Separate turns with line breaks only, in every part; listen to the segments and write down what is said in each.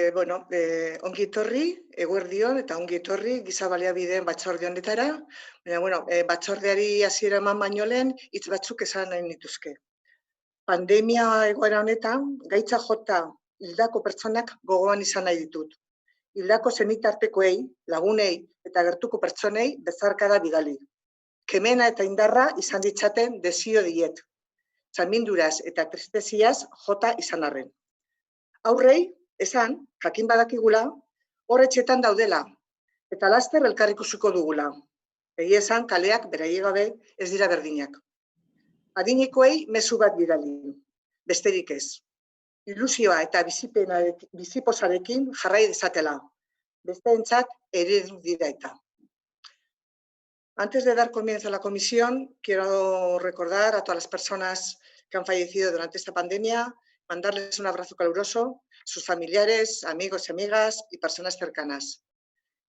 Ongi etorri, eguerdion eta ongi etorri giza baliabideen batzorde honetara. Batzordeari hasiera eman baino lehen hitz batzuk esan nahi nituzke. Pandemia egoera honetan gaitza jota hildako pertsonak gogoan izan nahi ditut. Hildako senitartekoei, lagunei eta gertuko pertsonei bezarkada bidali. Kemena eta indarra izan ditzaten desio diet. Txaminduraz eta tristeziaz jota izan arren. Aurrei, esan, jakin badakigula, hor etxetan daudela, eta laster elkar ikusiko dugula. Egia esan, kaleak beraiek gabe ez dira berdinak. Adinekoei mezu bat bidali, besterik ez. Ilusioa eta biziposarekin jarrai dezatela. Besteentzat eredu dira eta. Antes de dar comienzo a la comisión, quiero recordar a todas las personas que han fallecido durante esta pandemia, mandarles un abrazo caluroso, sus familiares, amigos y amigas y personas cercanas,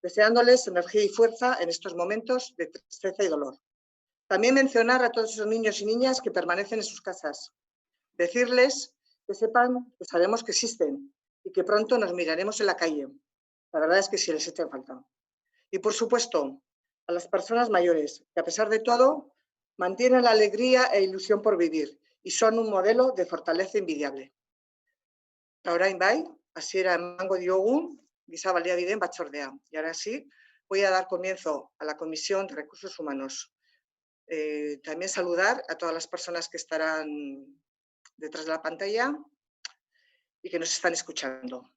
deseándoles energía y fuerza en estos momentos de tristeza y dolor. También mencionar a todos esos niños y niñas que permanecen en sus casas, decirles que sepan que sabemos que existen y que pronto nos miraremos en la calle. La verdad es que sí les echa falta. Y por supuesto, a las personas mayores, que a pesar de todo, mantienen la alegría e ilusión por vivir y son un modelo de fortaleza envidiable. Orain bai, hasiera emango diogu giza baliabideen batzordea. Y ahora sí, voy a dar comienzo a la Comisión de Recursos Humanos. También saludar a todas las personas que estarán detrás de la pantalla y que nos están escuchando.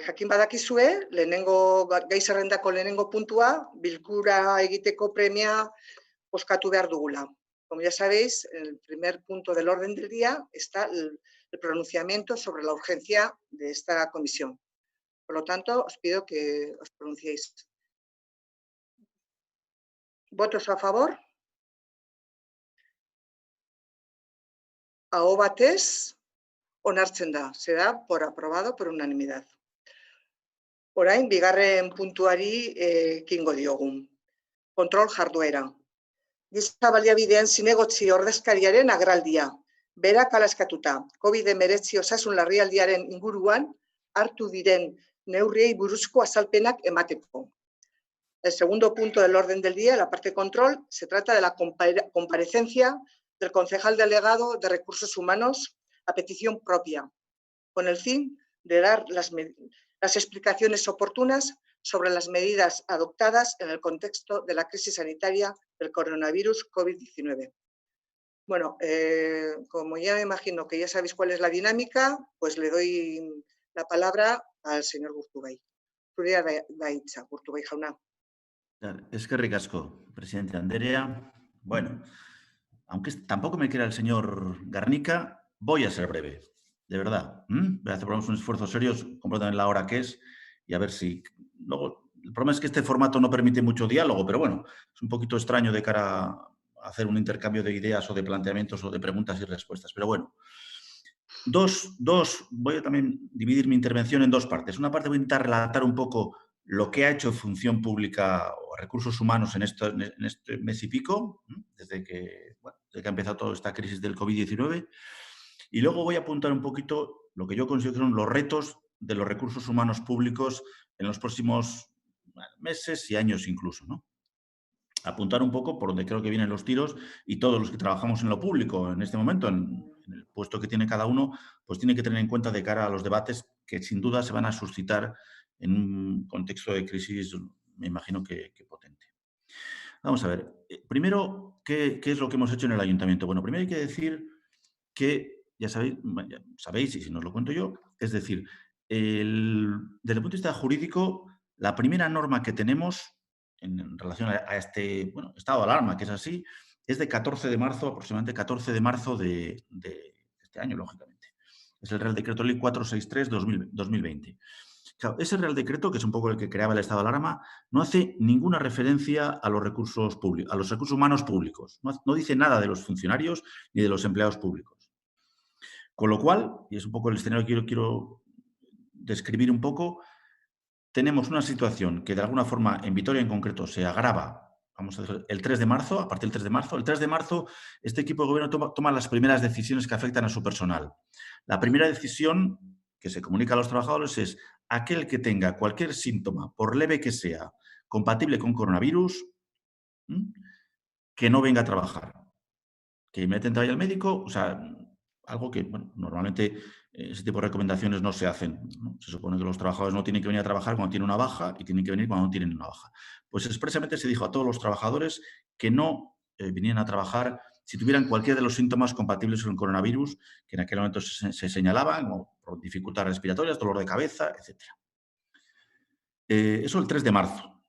Jakin badakizue, gai zerrendako lehenengo puntua, bilkura egiteko premia bozkatu behar dugula. Como ya sabéis, en el primer punto del orden del día está el pronunciamiento sobre la urgencia de esta comisión. Por lo tanto, os pido que os pronunciéis. ¿Votos a favor? Aho batez, onartzen da. Se da por aprobado por unanimidad. Orain, bigarren puntuari ekingo diogu. Kontrol jarduera. Giza baliabideen zinegotzi ordezkariaren agerraldia. Berak hala eskatuta, COVID-19 osasun larrialdiaren inguruan hartu diren neurriei buruzko azalpenak emateko. El segundo punto del orden del día, la parte control, se trata de la comparecencia del concejal delegado de Recursos Humanos a petición propia, con el fin de dar las explicaciones oportunas sobre las medidas adoptadas en el contexto de la crisis sanitaria del coronavirus COVID-19. Bueno, como ya me imagino que ya sabéis cuál es la dinámica, pues le doy la palabra al señor Gurtubay. Zurea da hitza, Gurtubay jauna.
Eskerrik asko, presidente Anderea. Bueno, aunque tampoco me quiera el señor Garnica, voy a ser breve, de verdad. Voy a hacer un esfuerzo serio, completamente la hora que es, y a ver si... Luego, el problema es que este formato no permite mucho diálogo, pero bueno, es un poquito extraño de cara a hacer un intercambio de ideas o de planteamientos o de preguntas y respuestas. Pero bueno, voy a también dividir mi intervención en dos partes. Una parte voy a intentar relatar un poco lo que ha hecho Función Pública o Recursos Humanos en este mes y pico, desde que ha empezado toda esta crisis del COVID-19. Y luego voy a apuntar un poquito lo que yo considero que son los retos de los recursos humanos públicos en los próximos meses y años incluso, ¿no? Apuntar un poco por donde creo que vienen los tiros y todos los que trabajamos en lo público en este momento, en el puesto que tiene cada uno, pues tiene que tener en cuenta de cara a los debates que sin duda se van a suscitar en un contexto de crisis, me imagino que potente. Vamos a ver, primero, ¿qué es lo que hemos hecho en el ayuntamiento? Bueno, primero hay que decir que, ya sabéis, y si no os lo cuento yo, es decir, desde el punto de vista jurídico, la primera norma que tenemos en relación a este estado de alarma, que es así, es de 14 de marzo, aproximadamente 14 de marzo de este año, lógicamente. Es el Real Decreto Ley 463-2020. Claro, ese Real Decreto, que es un poco el que creaba el estado de alarma, no hace ninguna referencia a los recursos públicos, a los recursos humanos públicos. No dice nada de los funcionarios ni de los empleados públicos. Con lo cual, y es un poco el escenario que quiero describir un poco, tenemos una situación que de alguna forma en Vitoria en concreto se agrava, vamos a decir, el 3 de marzo, a partir del 3 de marzo. El 3 de marzo este equipo de gobierno toma las primeras decisiones que afectan a su personal. La primera decisión que se comunica a los trabajadores es aquel que tenga cualquier síntoma, por leve que sea, compatible con coronavirus, ¿m? Que no venga a trabajar. Que inmediatamente vaya al médico, o sea, algo que, bueno, normalmente ese tipo de recomendaciones no se hacen, ¿no? Se supone que los trabajadores no tienen que venir a trabajar cuando tienen una baja y tienen que venir cuando no tienen una baja. Pues expresamente se dijo a todos los trabajadores que no vinieran a trabajar si tuvieran cualquiera de los síntomas compatibles con el coronavirus, que en aquel momento se señalaban, como por dificultades respiratorias, dolor de cabeza, etc. Eso el 3 de marzo.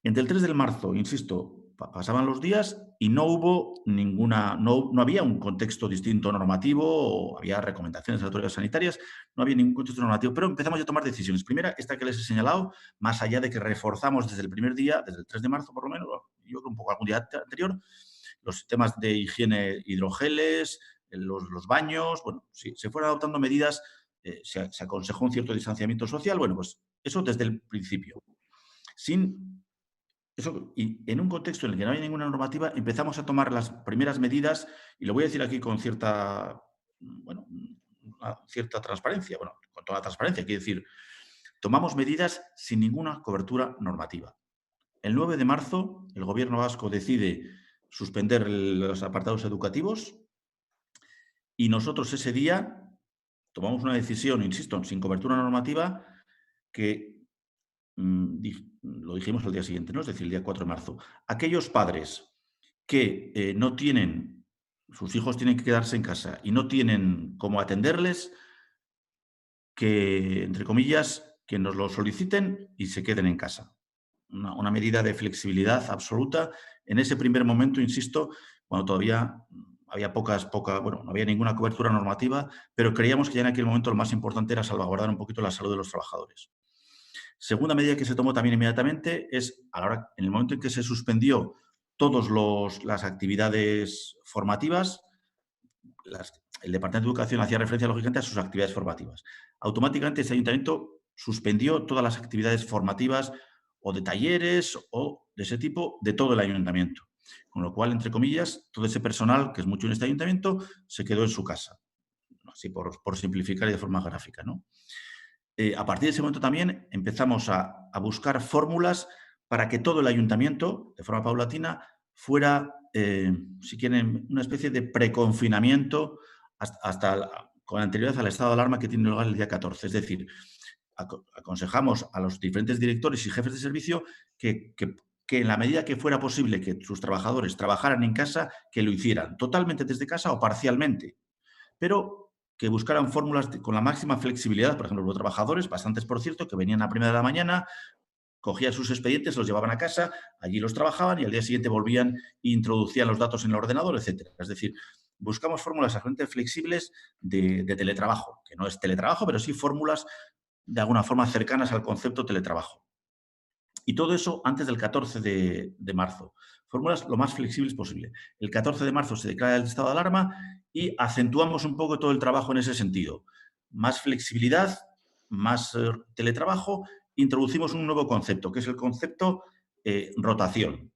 Entre el 3 de marzo, insisto, pasaban los días y no hubo ninguna, no había un contexto distinto normativo, o había recomendaciones de las autoridades sanitarias, no había ningún contexto normativo, pero empezamos a tomar decisiones. Primera, esta que les he señalado, más allá de que reforzamos desde el primer día, desde el 3 de marzo por lo menos, yo creo un poco algún día anterior, los sistemas de higiene, hidrogeles, los baños, bueno, sí, se fueron adoptando medidas, se aconsejó un cierto distanciamiento social, bueno, pues eso desde el principio. Sin eso, y en un contexto en el que no había ninguna normativa, empezamos a tomar las primeras medidas, y lo voy a decir aquí con cierta, bueno, cierta transparencia, bueno, con toda la transparencia, quiero decir, tomamos medidas sin ninguna cobertura normativa. El 9 de marzo, el Gobierno vasco decide suspender los apartados educativos y nosotros ese día tomamos una decisión, insisto, sin cobertura normativa, que lo dijimos al día siguiente, ¿no? Es decir, el día 4 de marzo. Aquellos padres que no tienen, sus hijos tienen que quedarse en casa y no tienen cómo atenderles, que, entre comillas, que nos lo soliciten y se queden en casa. Una medida de flexibilidad absoluta. En ese primer momento, insisto, cuando todavía había bueno, no había ninguna cobertura normativa, pero creíamos que ya en aquel momento lo más importante era salvaguardar un poquito la salud de los trabajadores. Segunda medida que se tomó también inmediatamente es, en el momento en que se suspendió todas las actividades formativas, el Departamento de Educación hacía referencia, lógicamente, a sus actividades formativas. Automáticamente ese ayuntamiento suspendió todas las actividades formativas o de talleres o de ese tipo de todo el ayuntamiento. Con lo cual, entre comillas, todo ese personal, que es mucho en este ayuntamiento, se quedó en su casa. Así por simplificar y de forma gráfica, ¿no? A partir de ese momento también empezamos a buscar fórmulas para que todo el ayuntamiento, de forma paulatina, fuera, si quieren, una especie de preconfinamiento con anterioridad al estado de alarma que tiene lugar el día 14. Es decir, aconsejamos a los diferentes directores y jefes de servicio que en la medida que fuera posible que sus trabajadores trabajaran en casa, que lo hicieran totalmente desde casa o parcialmente. Pero que buscaran fórmulas con la máxima flexibilidad. Por ejemplo, los trabajadores, bastantes por cierto, que venían a primera de la mañana, cogían sus expedientes, los llevaban a casa, allí los trabajaban y al día siguiente volvían e introducían los datos en el ordenador, etc. Es decir, buscamos fórmulas absolutamente flexibles de teletrabajo, que no es teletrabajo, pero sí fórmulas de alguna forma cercanas al concepto teletrabajo. Y todo eso antes del 14 de marzo. Fórmulas lo más flexibles posible. El 14 de marzo se declara el estado de alarma y acentuamos un poco todo el trabajo en ese sentido. Más flexibilidad, más teletrabajo. Introducimos un nuevo concepto, que es el concepto rotación.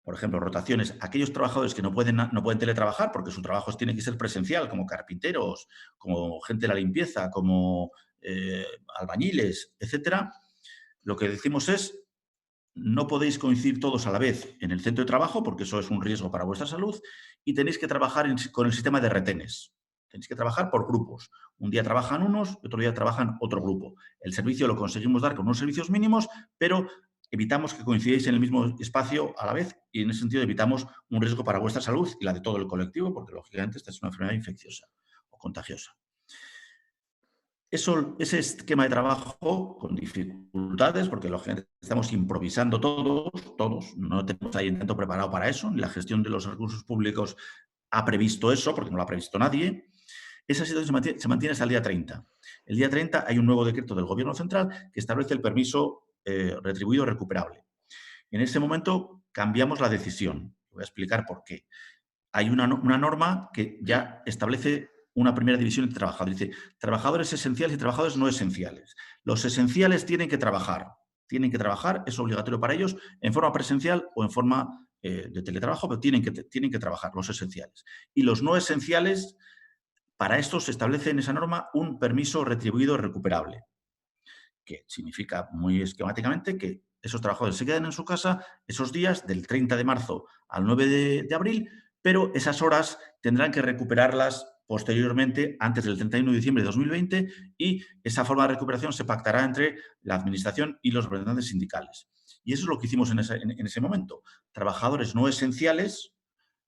Por ejemplo, rotaciones. Aquellos trabajadores que no pueden teletrabajar porque su trabajo tiene que ser presencial, como carpinteros, como gente de la limpieza, como albañiles, etcétera. Lo que decimos es, no podéis coincidir todos a la vez en el centro de trabajo porque eso es un riesgo para vuestra salud y tenéis que trabajar con el sistema de retenes. Tenéis que trabajar por grupos. Un día trabajan unos y otro día trabajan otro grupo. El servicio lo conseguimos dar con unos servicios mínimos, pero evitamos que coincidáis en el mismo espacio a la vez y en ese sentido evitamos un riesgo para vuestra salud y la de todo el colectivo porque, lógicamente, esta es una enfermedad infecciosa o contagiosa. Ese esquema de trabajo con dificultades, porque lógicamente estamos improvisando todos, no tenemos ahí tanto preparado para eso, ni la gestión de los recursos públicos ha previsto eso, porque no lo ha previsto nadie. Esa situación se mantiene hasta el día 30. El día 30 hay un nuevo decreto del Gobierno central que establece el permiso retribuido recuperable. En ese momento cambiamos la decisión. Voy a explicar por qué. Hay una norma que ya establece una primera división entre trabajadores. Dice, trabajadores esenciales y trabajadores no esenciales. Los esenciales tienen que trabajar, es obligatorio para ellos, en forma presencial o en forma de teletrabajo, pero tienen que trabajar los esenciales. Y los no esenciales Para esto se establece en esa norma un permiso retribuido recuperable, que significa muy esquemáticamente que esos trabajadores se quedan en su casa esos días del 30 de marzo al 9 de abril, pero esas horas tendrán que recuperarlas posteriormente, antes del 31 de diciembre de 2020, y esa forma de recuperación se pactará entre la Administración y los representantes sindicales. Y eso es lo que hicimos en ese momento. Trabajadores no esenciales,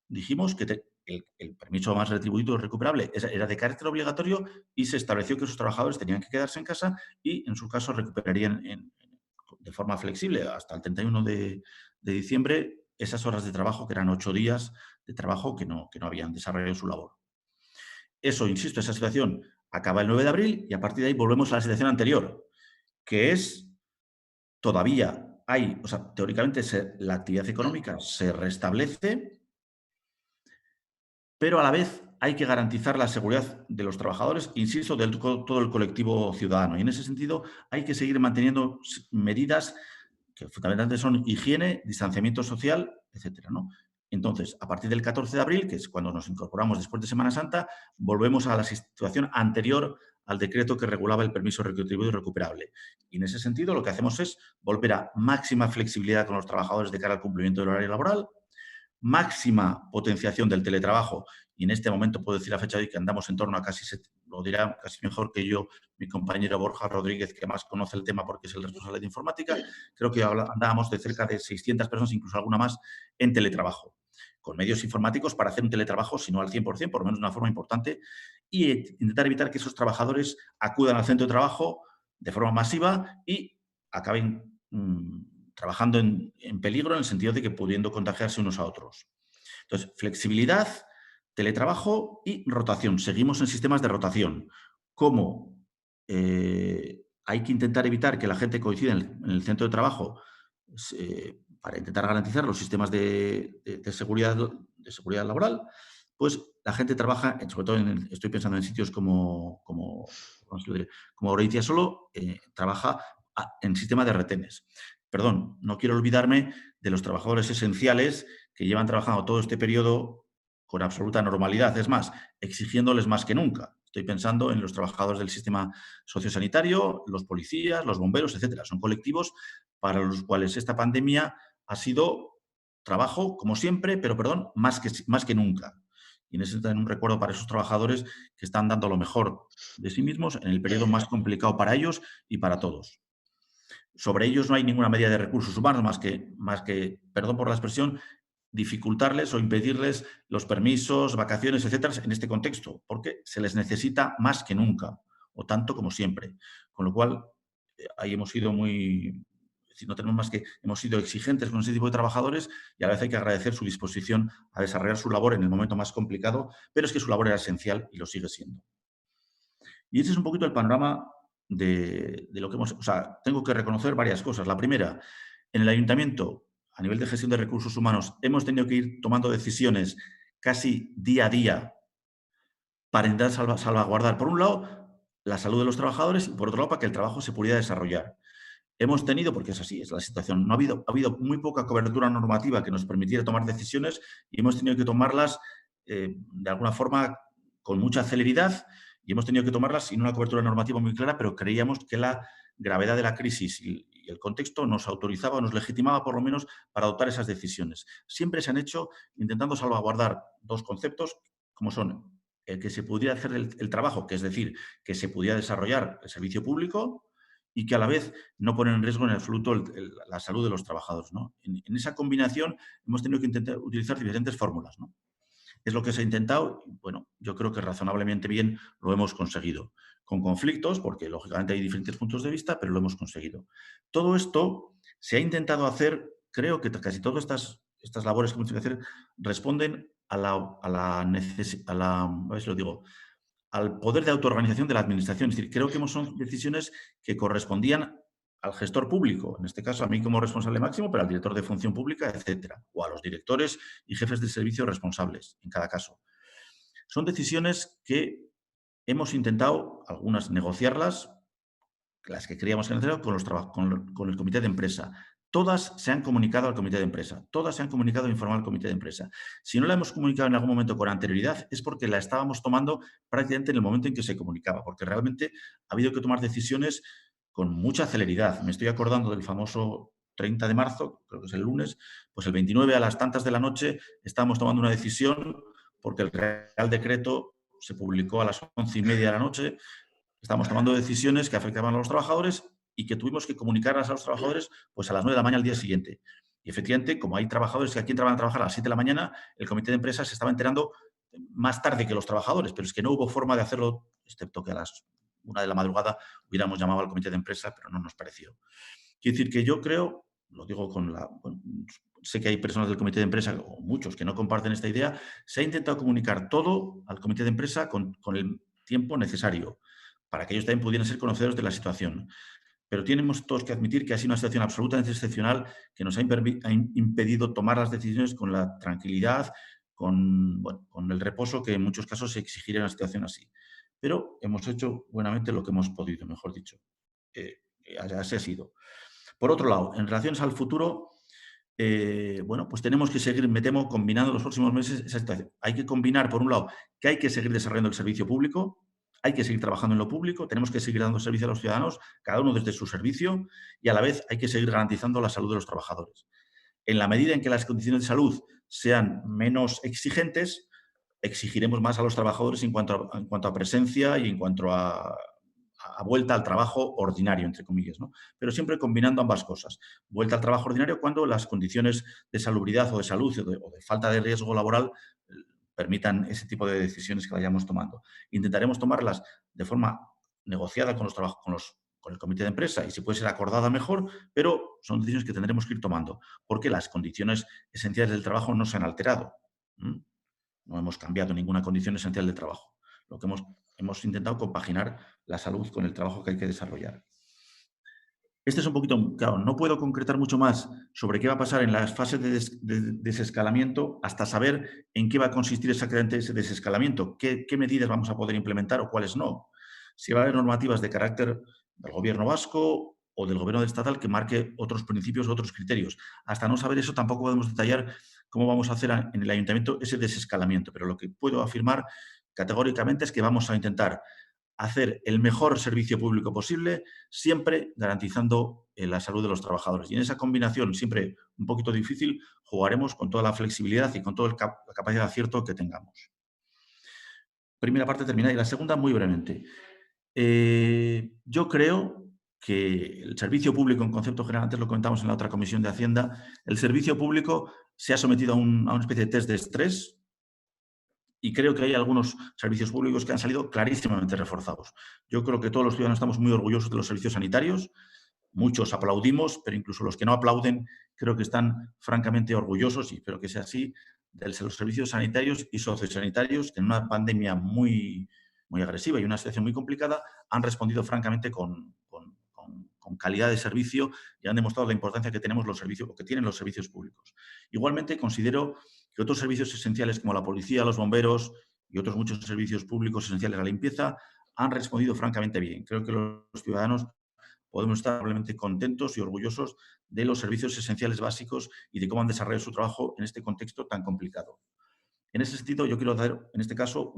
dijimos que el permiso más retribuido recuperable era de carácter obligatorio y se estableció que esos trabajadores tenían que quedarse en casa y, en su caso, recuperarían de forma flexible hasta el 31 de diciembre esas horas de trabajo, que eran 8 días de trabajo que no habían desarrollado su labor. Eso, insisto, esa situación acaba el 9 de abril y a partir de ahí volvemos a la situación anterior, que es todavía hay, o sea, teóricamente la actividad económica se restablece, pero a la vez hay que garantizar la seguridad de los trabajadores, insisto, de todo el colectivo ciudadano. Y en ese sentido hay que seguir manteniendo medidas que fundamentalmente son higiene, distanciamiento social, etcétera, ¿no? Entonces, a partir del 14 de abril, que es cuando nos incorporamos después de Semana Santa, volvemos a la situación anterior al decreto que regulaba el permiso retribuido y recuperable. Y en ese sentido, lo que hacemos es volver a máxima flexibilidad con los trabajadores de cara al cumplimiento del horario laboral, máxima potenciación del teletrabajo, y en este momento puedo decir a fecha de hoy que andamos en torno a casi, lo dirá casi mejor que yo mi compañero Borja Rodríguez, que más conoce el tema porque es el responsable de informática, creo que andábamos de cerca de 600 personas, incluso alguna más, en teletrabajo, con medios informáticos para hacer un teletrabajo, si no al 100%, por lo menos de una forma importante, y intentar evitar que esos trabajadores acudan al centro de trabajo de forma masiva y acaben trabajando en peligro, en el sentido de que pudiendo contagiarse unos a otros. Entonces, flexibilidad, teletrabajo y rotación. Seguimos en sistemas de rotación. ¿Cómo? Hay que intentar evitar que la gente coincida en el centro de trabajo para intentar garantizar los sistemas de seguridad laboral. Pues la gente trabaja, sobre todo estoy pensando en sitios como Oreitia Solo, trabaja en sistema de retenes. Perdón, no quiero olvidarme de los trabajadores esenciales que llevan trabajando todo este periodo con absoluta normalidad, es más, exigiéndoles más que nunca. Estoy pensando en los trabajadores del sistema sociosanitario, los policías, los bomberos, etcétera. Son colectivos para los cuales esta pandemia ha sido trabajo, como siempre, pero, perdón, más que nunca. Y en ese sentido, un recuerdo para esos trabajadores que están dando lo mejor de sí mismos en el periodo más complicado para ellos y para todos. Sobre ellos no hay ninguna medida de recursos humanos más que, perdón por la expresión, dificultarles o impedirles los permisos, vacaciones, etcétera, en este contexto, porque se les necesita más que nunca, o tanto como siempre. Con lo cual, ahí hemos sido no tenemos más que, hemos sido exigentes con ese tipo de trabajadores y a la vez hay que agradecer su disposición a desarrollar su labor en el momento más complicado, pero es que su labor era esencial y lo sigue siendo. Y ese es un poquito el panorama de lo que hemos... O sea, tengo que reconocer varias cosas. La primera, en el ayuntamiento, a nivel de gestión de recursos humanos, hemos tenido que ir tomando decisiones casi día a día para intentar salvaguardar, por un lado, la salud de los trabajadores y, por otro lado, para que el trabajo se pudiera desarrollar. Hemos tenido, porque es así, es la situación, ha habido muy poca cobertura normativa que nos permitiera tomar decisiones y hemos tenido que tomarlas de alguna forma con mucha celeridad y hemos tenido que tomarlas sin una cobertura normativa muy clara, pero creíamos que la gravedad de la crisis y el contexto nos autorizaba, nos legitimaba por lo menos para adoptar esas decisiones. Siempre se han hecho intentando salvaguardar dos conceptos, como son el que se pudiera hacer el trabajo, que es decir, que se pudiera desarrollar el servicio público y que a la vez no ponen en riesgo en absoluto la salud de los trabajadores, ¿no? En esa combinación hemos tenido que intentar utilizar diferentes fórmulas, ¿no? Es lo que se ha intentado y, bueno, yo creo que razonablemente bien lo hemos conseguido. Con conflictos, porque lógicamente hay diferentes puntos de vista, pero lo hemos conseguido. Todo esto se ha intentado hacer, creo que casi todas estas labores que hemos tenido que hacer responden a ver si lo digo, al poder de autoorganización de la administración. Es decir, creo que son decisiones que correspondían al gestor público, en este caso a mí como responsable máximo, pero al director de función pública, etcétera, o a los directores y jefes de servicio responsables, en cada caso. Son decisiones que hemos intentado, algunas negociarlas, las que creíamos que eran necesarias, con el comité de empresa. todas se han comunicado al comité de empresa, todas se han comunicado e informado al comité de empresa. Si no la hemos comunicado en algún momento con anterioridad, es porque la estábamos tomando prácticamente en el momento en que se comunicaba, porque realmente ha habido que tomar decisiones con mucha celeridad. Me estoy acordando del famoso 30 de marzo, creo que es el lunes, pues el 29 a las tantas de la noche estábamos tomando una decisión porque el Real Decreto se publicó a las 11:30 de la noche. Estábamos tomando decisiones que afectaban a los trabajadores y que tuvimos que comunicarlas a los trabajadores pues a las 9 de la mañana al día siguiente. Y efectivamente, como hay trabajadores que aquí entraban a trabajar a las 7 de la mañana, el comité de empresa se estaba enterando más tarde que los trabajadores, pero es que no hubo forma de hacerlo, excepto que a las 1 de la madrugada hubiéramos llamado al comité de empresa, pero no nos pareció. Quiero decir que yo creo, lo digo con la... bueno, sé que hay personas del comité de empresa, o muchos, que no comparten esta idea, se ha intentado comunicar todo al comité de empresa con el tiempo necesario para que ellos también pudieran ser conocedores de la situación. Pero tenemos todos que admitir que ha sido una situación absolutamente excepcional que nos ha impedido tomar las decisiones con la tranquilidad, bueno, con el reposo que en muchos casos se exigiría en una situación así. Pero hemos hecho buenamente lo que hemos podido, mejor dicho. Así ha sido. Por otro lado, en relación al futuro, bueno, pues tenemos que seguir, me temo, combinando los próximos meses esa situación. Hay que combinar, por un lado, que hay que seguir desarrollando el servicio público, hay que seguir trabajando en lo público, tenemos que seguir dando servicio a los ciudadanos, cada uno desde su servicio, y a la vez hay que seguir garantizando la salud de los trabajadores. En la medida en que las condiciones de salud sean menos exigentes, exigiremos más a los trabajadores en cuanto a presencia y en cuanto a vuelta al trabajo ordinario, entre comillas, ¿no? Pero siempre combinando ambas cosas. Vuelta al trabajo ordinario cuando las condiciones de salubridad o de salud o de falta de riesgo laboral permitan ese tipo de decisiones que vayamos tomando. Intentaremos tomarlas de forma negociada con el comité de empresa y si puede ser acordada mejor, pero son decisiones que tendremos que ir tomando porque las condiciones esenciales del trabajo no se han alterado. No hemos cambiado ninguna condición esencial del trabajo. Lo que hemos intentado compaginar la salud con el trabajo que hay que desarrollar. Este es un poquito, claro, no puedo concretar mucho más sobre qué va a pasar en las fases de desescalamiento hasta saber en qué va a consistir exactamente ese desescalamiento, qué medidas vamos a poder implementar o cuáles no. Si va a haber normativas de carácter del gobierno vasco o del gobierno estatal que marque otros principios o otros criterios. Hasta no saber eso tampoco podemos detallar cómo vamos a hacer en el ayuntamiento ese desescalamiento, pero lo que puedo afirmar categóricamente es que vamos a intentar hacer el mejor servicio público posible, siempre garantizando la salud de los trabajadores. Y en esa combinación, siempre un poquito difícil, jugaremos con toda la flexibilidad y con toda la capacidad de acierto que tengamos. Primera parte terminada. Y la segunda, muy brevemente. Yo creo que el servicio público, en concepto general, antes lo comentamos en la otra comisión de Hacienda, el servicio público se ha sometido a una especie de test de estrés, y creo que hay algunos servicios públicos que han salido clarísimamente reforzados. Yo creo que todos los ciudadanos estamos muy orgullosos de los servicios sanitarios. Muchos aplaudimos, pero incluso los que no aplauden creo que están francamente orgullosos, y espero que sea así, de los servicios sanitarios y sociosanitarios que en una pandemia muy, muy agresiva y una situación muy complicada han respondido francamente con calidad de servicio y han demostrado la importancia que tenemos los servicios o que tienen los servicios públicos. Igualmente, considero que otros servicios esenciales como la policía, los bomberos y otros muchos servicios públicos esenciales a la limpieza han respondido francamente bien. Creo que los ciudadanos podemos estar probablemente contentos y orgullosos de los servicios esenciales básicos y de cómo han desarrollado su trabajo en este contexto tan complicado. En ese sentido, yo quiero dar, en este caso,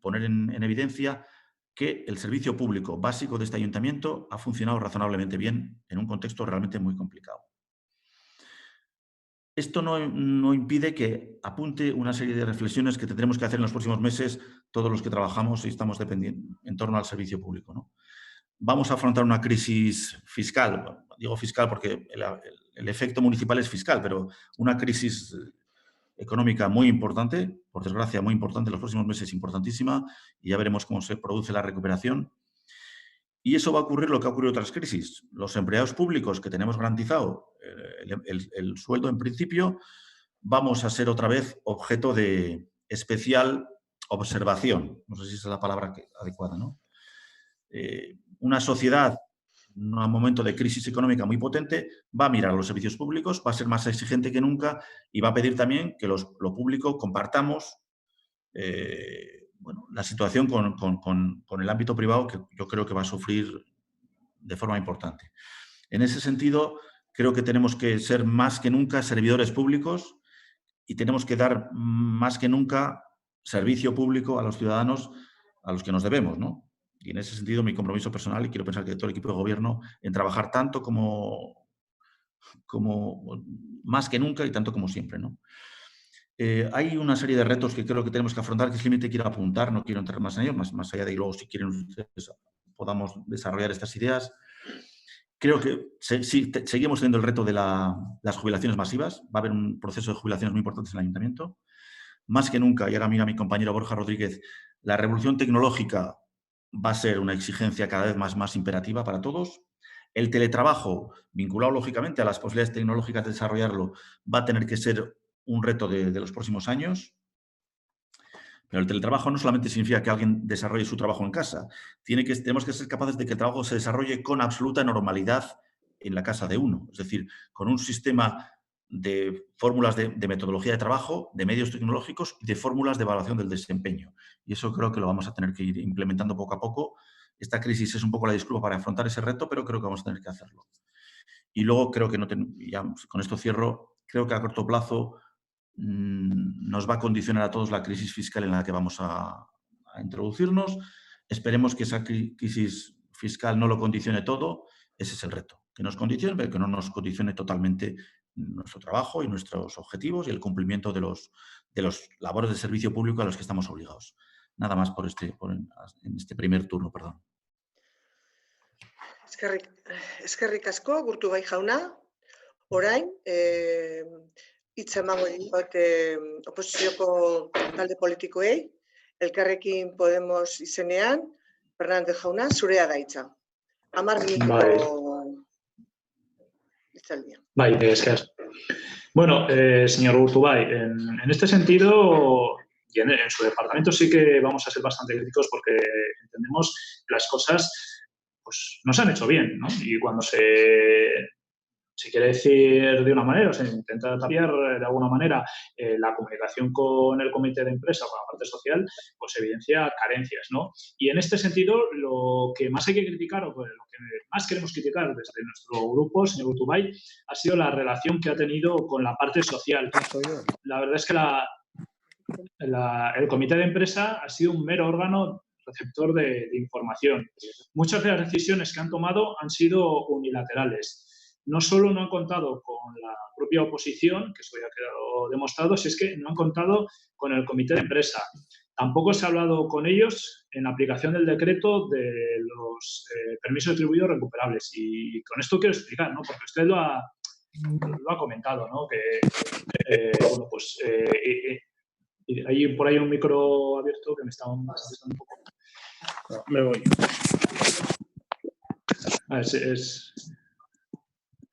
poner en evidencia que el servicio público básico de este ayuntamiento ha funcionado razonablemente bien en un contexto realmente muy complicado. Esto no impide que apunte una serie de reflexiones que tendremos que hacer en los próximos meses todos los que trabajamos y estamos dependiendo en torno al servicio público, ¿no? Vamos a afrontar una crisis fiscal. Digo fiscal porque el efecto municipal es fiscal, pero una crisis económica muy importante, por desgracia muy importante, en los próximos meses importantísima, y ya veremos cómo se produce la recuperación. Y eso va a ocurrir lo que ha ocurrido en otras crisis. Los empleados públicos que tenemos garantizado el sueldo en principio, vamos a ser otra vez objeto de especial observación. No sé si es la palabra adecuada, ¿no? Una sociedad en un momento de crisis económica muy potente va a mirar los servicios públicos, va a ser más exigente que nunca y va a pedir también que lo público compartamos la situación con el ámbito privado, que yo creo que va a sufrir de forma importante. En ese sentido, Creo que tenemos que ser más que nunca servidores públicos y tenemos que dar más que nunca servicio público a los ciudadanos a los que nos debemos, ¿no? Y en ese sentido, mi compromiso personal, y quiero pensar que de todo el equipo de gobierno, en trabajar tanto como más que nunca y tanto como siempre, ¿no? Hay una serie de retos que creo que tenemos que afrontar, que simplemente quiero apuntar, no quiero entrar más en ellos, más allá de luego, si quieren ustedes, podamos desarrollar estas ideas. Creo que sí, seguimos teniendo el reto de las jubilaciones masivas. Va a haber un proceso de jubilaciones muy importante en el ayuntamiento. Más que nunca, y ahora mira mi compañero Borja Rodríguez, la revolución tecnológica va a ser una exigencia cada vez más imperativa para todos. El teletrabajo, vinculado lógicamente a las posibilidades tecnológicas de desarrollarlo, va a tener que ser un reto de los próximos años. Pero el teletrabajo no solamente significa que alguien desarrolle su trabajo en casa. Tenemos que ser capaces de que el trabajo se desarrolle con absoluta normalidad en la casa de uno. Es decir, con un sistema de fórmulas de metodología de trabajo, de medios tecnológicos y de fórmulas de evaluación del desempeño. Y eso creo que lo vamos a tener que ir implementando poco a poco. Esta crisis es un poco la disculpa para afrontar ese reto, pero creo que vamos a tener que hacerlo. Y luego creo que, ya con esto cierro, creo que a corto plazo nos va a condicionar a todos la crisis fiscal en la que vamos a introducirnos. Esperemos que esa crisis fiscal no lo condicione todo. Ese es el reto. Que nos condicione, pero que no nos condicione totalmente nuestro trabajo y nuestros objetivos y el cumplimiento de los labores de servicio público a los que estamos obligados. Nada más en este primer turno, perdón.
Eskerrik asko, Gurtubay jauna. Orain, hitza emango diot oposizioko talde politikoei, Elkarrekin Podemos izenean, Fernández jauna, zurea da hitza. 10 minutuko hitzaldia.
Esker. Bueno, señor Gurtubay, en este sentido, y en su departamento sí que vamos a ser bastante críticos porque entendemos que las cosas pues, no se han hecho bien, ¿no? Y cuando se quiere decir de una manera, o se intenta tapiar de alguna manera la comunicación con el comité de empresa o con la parte social, pues evidencia carencias, ¿no? Y en este sentido, lo que más hay que criticar, o pues, lo que más queremos criticar desde nuestro grupo, señor Gurtubay, ha sido la relación que ha tenido con la parte social. La verdad es que el comité de empresa ha sido un mero órgano receptor de información. Muchas de las decisiones que han tomado han sido unilaterales. No solo no han contado con la propia oposición, que eso ya ha quedado demostrado, si es que no han contado con el comité de empresa. Tampoco se ha hablado con ellos en la aplicación del decreto de los permisos distribuidos recuperables. Y con esto quiero explicar, ¿no? Porque usted lo ha comentado, ¿no? Que bueno, pues hay por ahí un micro abierto que me está molestando un poco. No, me voy.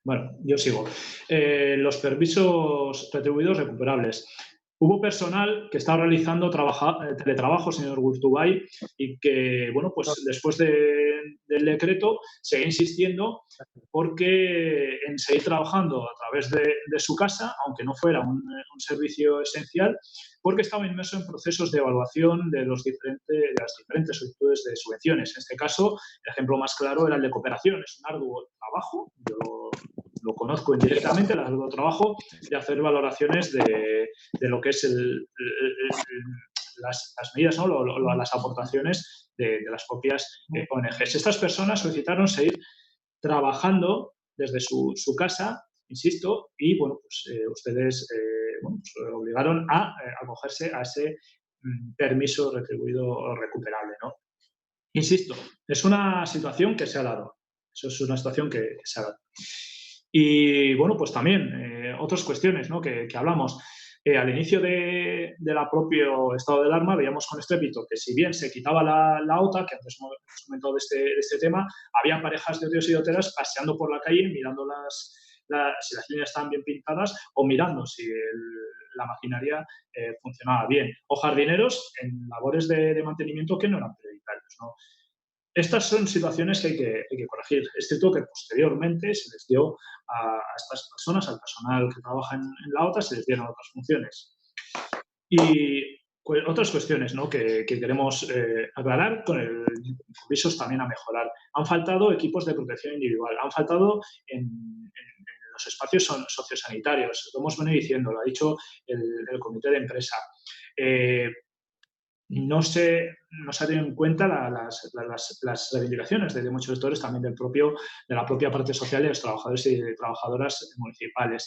Bueno, yo sigo. Los permisos retribuidos recuperables. Hubo personal que estaba realizando teletrabajo, señor Gurtubay, y que, bueno, pues después del decreto sigue insistiendo en seguir trabajando a través de su casa, aunque no fuera un servicio esencial, porque estaba inmerso en procesos de evaluación de las diferentes solicitudes de subvenciones. En este caso, el ejemplo más claro era el de cooperación. Es un arduo trabajo, yo lo conozco indirectamente, el arduo trabajo de hacer valoraciones de lo que es las medidas, ¿no? Las aportaciones de las propias ONGs. Estas personas solicitaron seguir trabajando desde su casa, insisto, y bueno, pues ustedes pues, obligaron a acogerse a ese permiso retribuido recuperable, ¿no? Insisto, es una situación que se ha dado. Eso es una situación que se ha dado. Y bueno, pues también otras cuestiones, ¿no? que hablamos. Al inicio de la propio estado de alarma veíamos con estrépito que si bien se quitaba la OTA, que antes hemos comentado de este tema, había parejas de oteros y de oteras paseando por la calle mirando si las líneas estaban bien pintadas o mirando si la maquinaria funcionaba bien. O jardineros en labores de mantenimiento que no eran prioritarios, ¿no? Estas son situaciones que hay que corregir. Es cierto que posteriormente se les dio a estas personas, al personal que trabaja en la OTA, se les dieron otras funciones. Y otras cuestiones, ¿no? que queremos aclarar con avisos también a mejorar. Han faltado equipos de protección individual, han faltado en los espacios sociosanitarios. Lo hemos venido diciendo, lo ha dicho el comité de empresa. No se ha tenido en cuenta las reivindicaciones de muchos sectores, también de la propia parte social de los trabajadores y de trabajadoras municipales.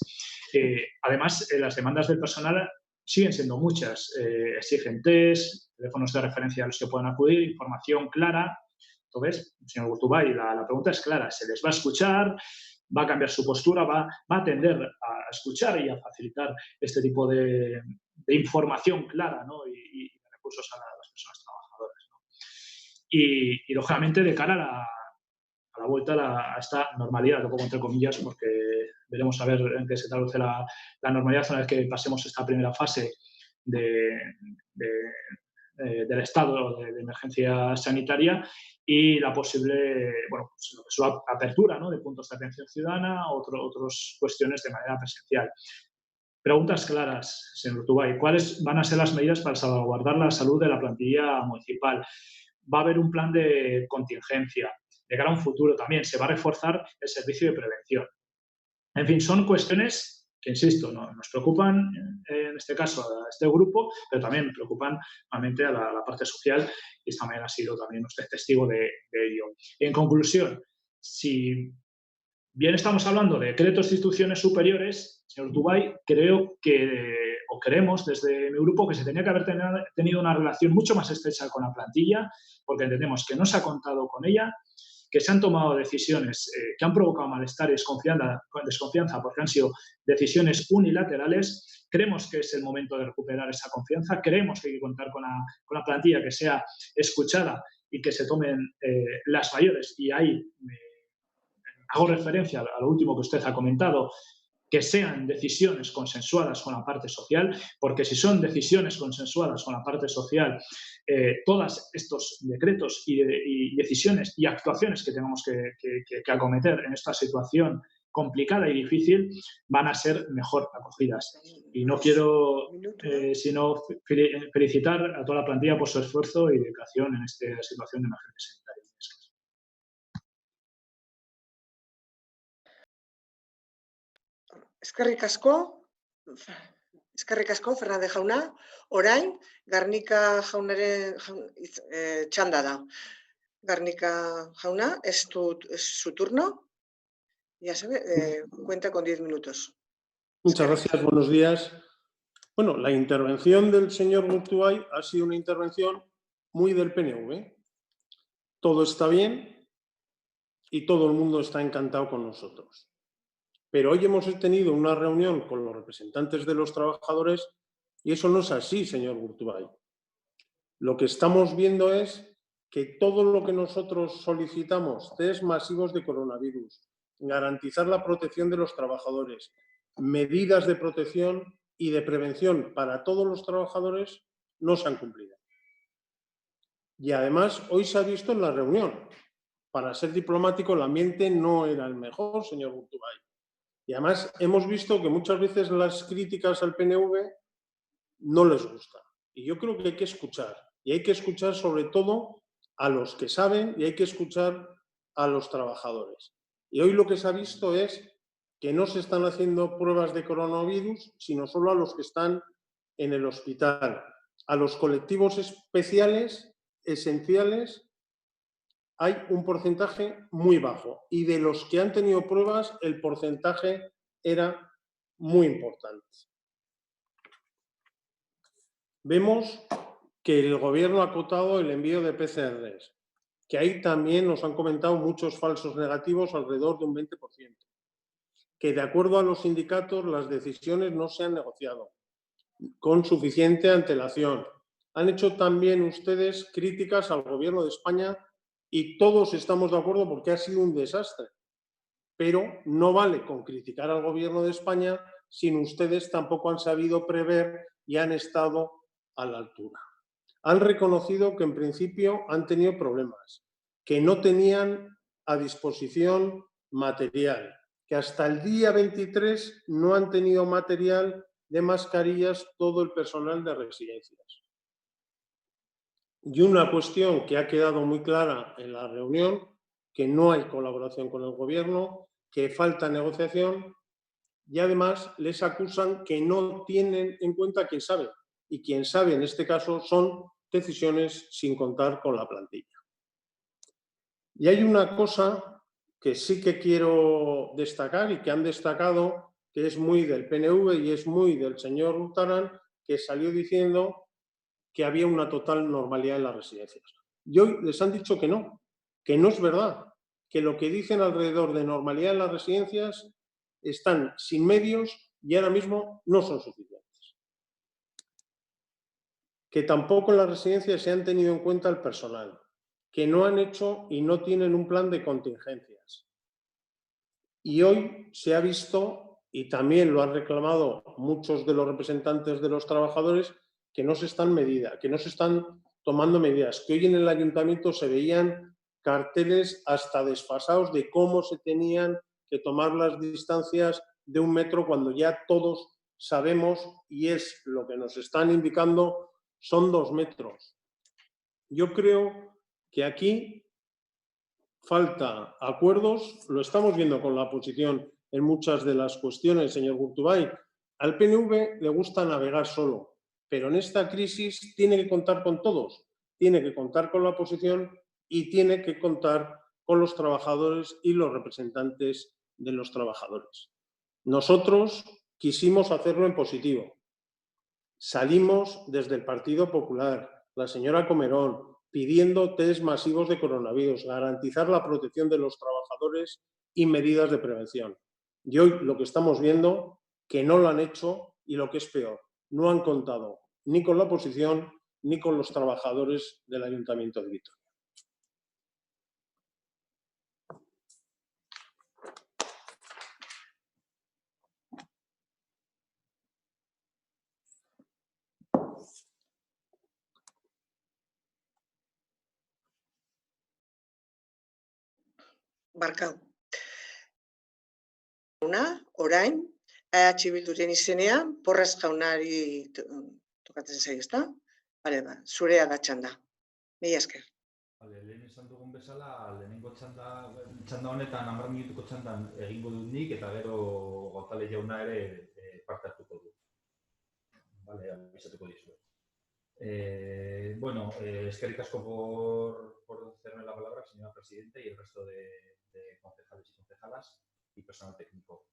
Además, las demandas del personal siguen siendo muchas. Exigen test, teléfonos de referencia a los que puedan acudir, información clara. Entonces, señor Urtubay, la pregunta es clara. ¿Se les va a escuchar? ¿Va a cambiar su postura? ¿Va a tender a escuchar y a facilitar este tipo de información clara, ¿no? y recursos a las personas trabajadoras, ¿no? Y lógicamente, de cara a la vuelta a esta normalidad, lo pongo entre comillas, porque veremos a ver en qué se traduce la normalidad una vez que pasemos esta primera fase del estado de emergencia sanitaria y la posible, bueno, pues lo que es la apertura, ¿no?, de puntos de atención ciudadana, otras cuestiones de manera presencial. Preguntas claras, señor Urtubay. ¿Cuáles van a ser las medidas para salvaguardar la salud de la plantilla municipal? ¿Va a haber un plan de contingencia? De cara a un futuro también, ¿se va a reforzar el servicio de prevención? En fin, son cuestiones que, insisto, nos preocupan en este caso a este grupo, pero también preocupan realmente a la parte social y esta mañana ha sido también usted testigo de ello. En conclusión, si bien estamos hablando de decretos de instituciones superiores, señor Urtubay, creemos desde mi grupo que se tenía que haber tenido una relación mucho más estrecha con la plantilla, porque entendemos que no se ha contado con ella, que se han tomado decisiones que han provocado malestar y desconfianza porque han sido decisiones unilaterales. Creemos que es el momento de recuperar esa confianza. Creemos que hay que contar con la plantilla que sea escuchada y que se tomen las mayores. Y ahí hago referencia a lo último que usted ha comentado, que sean decisiones consensuadas con la parte social, porque si son decisiones consensuadas con la parte social, todos estos decretos y decisiones y actuaciones que tenemos que acometer en esta situación complicada y difícil van a ser mejor acogidas. Y no quiero sino felicitar a toda la plantilla por su esfuerzo y dedicación en esta situación de emergencia sanitaria.
Eskerrik asko, Fernández jauna. Orain, Garnica jaunaren txanda da. Garnica jauna, es su turno. Ya sabe, cuenta con 10 minutos.
Muchas gracias, buenos días. Bueno, la intervención del señor Urtubay ha sido una intervención muy del PNV. Todo está bien y todo el mundo está encantado con nosotros. Pero hoy hemos tenido una reunión con los representantes de los trabajadores y eso no es así, señor Urtubay. Lo que estamos viendo es que todo lo que nosotros solicitamos, test masivos de coronavirus, garantizar la protección de los trabajadores, medidas de protección y de prevención para todos los trabajadores, no se han cumplido. Y además, hoy se ha visto en la reunión, para ser diplomático, el ambiente no era el mejor, señor Urtubay. Y además hemos visto que muchas veces las críticas al PNV no les gustan. Y yo creo que hay que escuchar. Y hay que escuchar sobre todo a los que saben y hay que escuchar a los trabajadores. Y hoy lo que se ha visto es que no se están haciendo pruebas de coronavirus, sino solo a los que están en el hospital. A los colectivos especiales, esenciales, hay un porcentaje muy bajo y de los que han tenido pruebas el porcentaje era muy importante. Vemos que el Gobierno ha acotado el envío de PCRs, que ahí también nos han comentado muchos falsos negativos, alrededor de un 20%, que de acuerdo a los sindicatos las decisiones no se han negociado con suficiente antelación. Han hecho también ustedes críticas al Gobierno de España y todos estamos de acuerdo porque ha sido un desastre. Pero no vale con criticar al Gobierno de España si ustedes tampoco han sabido prever y han estado a la altura. Han reconocido que en principio han tenido problemas, que no tenían a disposición material, que hasta el día 23 no han tenido material de mascarillas todo el personal de residencias. Y una cuestión que ha quedado muy clara en la reunión, que no hay colaboración con el Gobierno, que falta negociación y además les acusan que no tienen en cuenta quién sabe. Y quien sabe en este caso son decisiones sin contar con la plantilla. Y hay una cosa que sí que quiero destacar y que han destacado, que es muy del PNV y es muy del señor Urtaran, que salió diciendo que había una total normalidad en las residencias. Y hoy les han dicho que no es verdad, que lo que dicen alrededor de normalidad en las residencias están sin medios y ahora mismo no son suficientes. Que tampoco en las residencias se han tenido en cuenta el personal, que no han hecho y no tienen un plan de contingencias. Y hoy se ha visto, y también lo han reclamado muchos de los representantes de los trabajadores, que no se están tomando medidas, que hoy en el ayuntamiento se veían carteles hasta desfasados de cómo se tenían que tomar las distancias de 1 metro cuando ya todos sabemos, y es lo que nos están indicando, son 2 metros. Yo creo que aquí falta acuerdos, lo estamos viendo con la oposición en muchas de las cuestiones, señor Gurtubay. Al PNV le gusta navegar solo, pero en esta crisis tiene que contar con todos, tiene que contar con la oposición y tiene que contar con los trabajadores y los representantes de los trabajadores. Nosotros quisimos hacerlo en positivo. Salimos desde el Partido Popular, la señora Comerón, pidiendo test masivos de coronavirus, garantizar la protección de los trabajadores y medidas de prevención. Y hoy lo que estamos viendo, que no lo han hecho y lo que es peor, no han contado ni con la oposición ni con los trabajadores del Ayuntamiento de Vitoria.
Barkau. Orain, Bilduren izenean, Porras jaunari tokatzen zaio, ezta? Bale, zurea da txanda. Mila esker.
Lehen esan dugun bezala, lehenengo txanda honetan, 10 minutuko txandan egingo dut nik, eta gero González jauna ere parte hartuko du. Bale, abisatuko dizuet. Bueno, eskerrik asko por hacerme la palabra, señora Presidenta, y el resto de concejales y concejalas y personal técnico.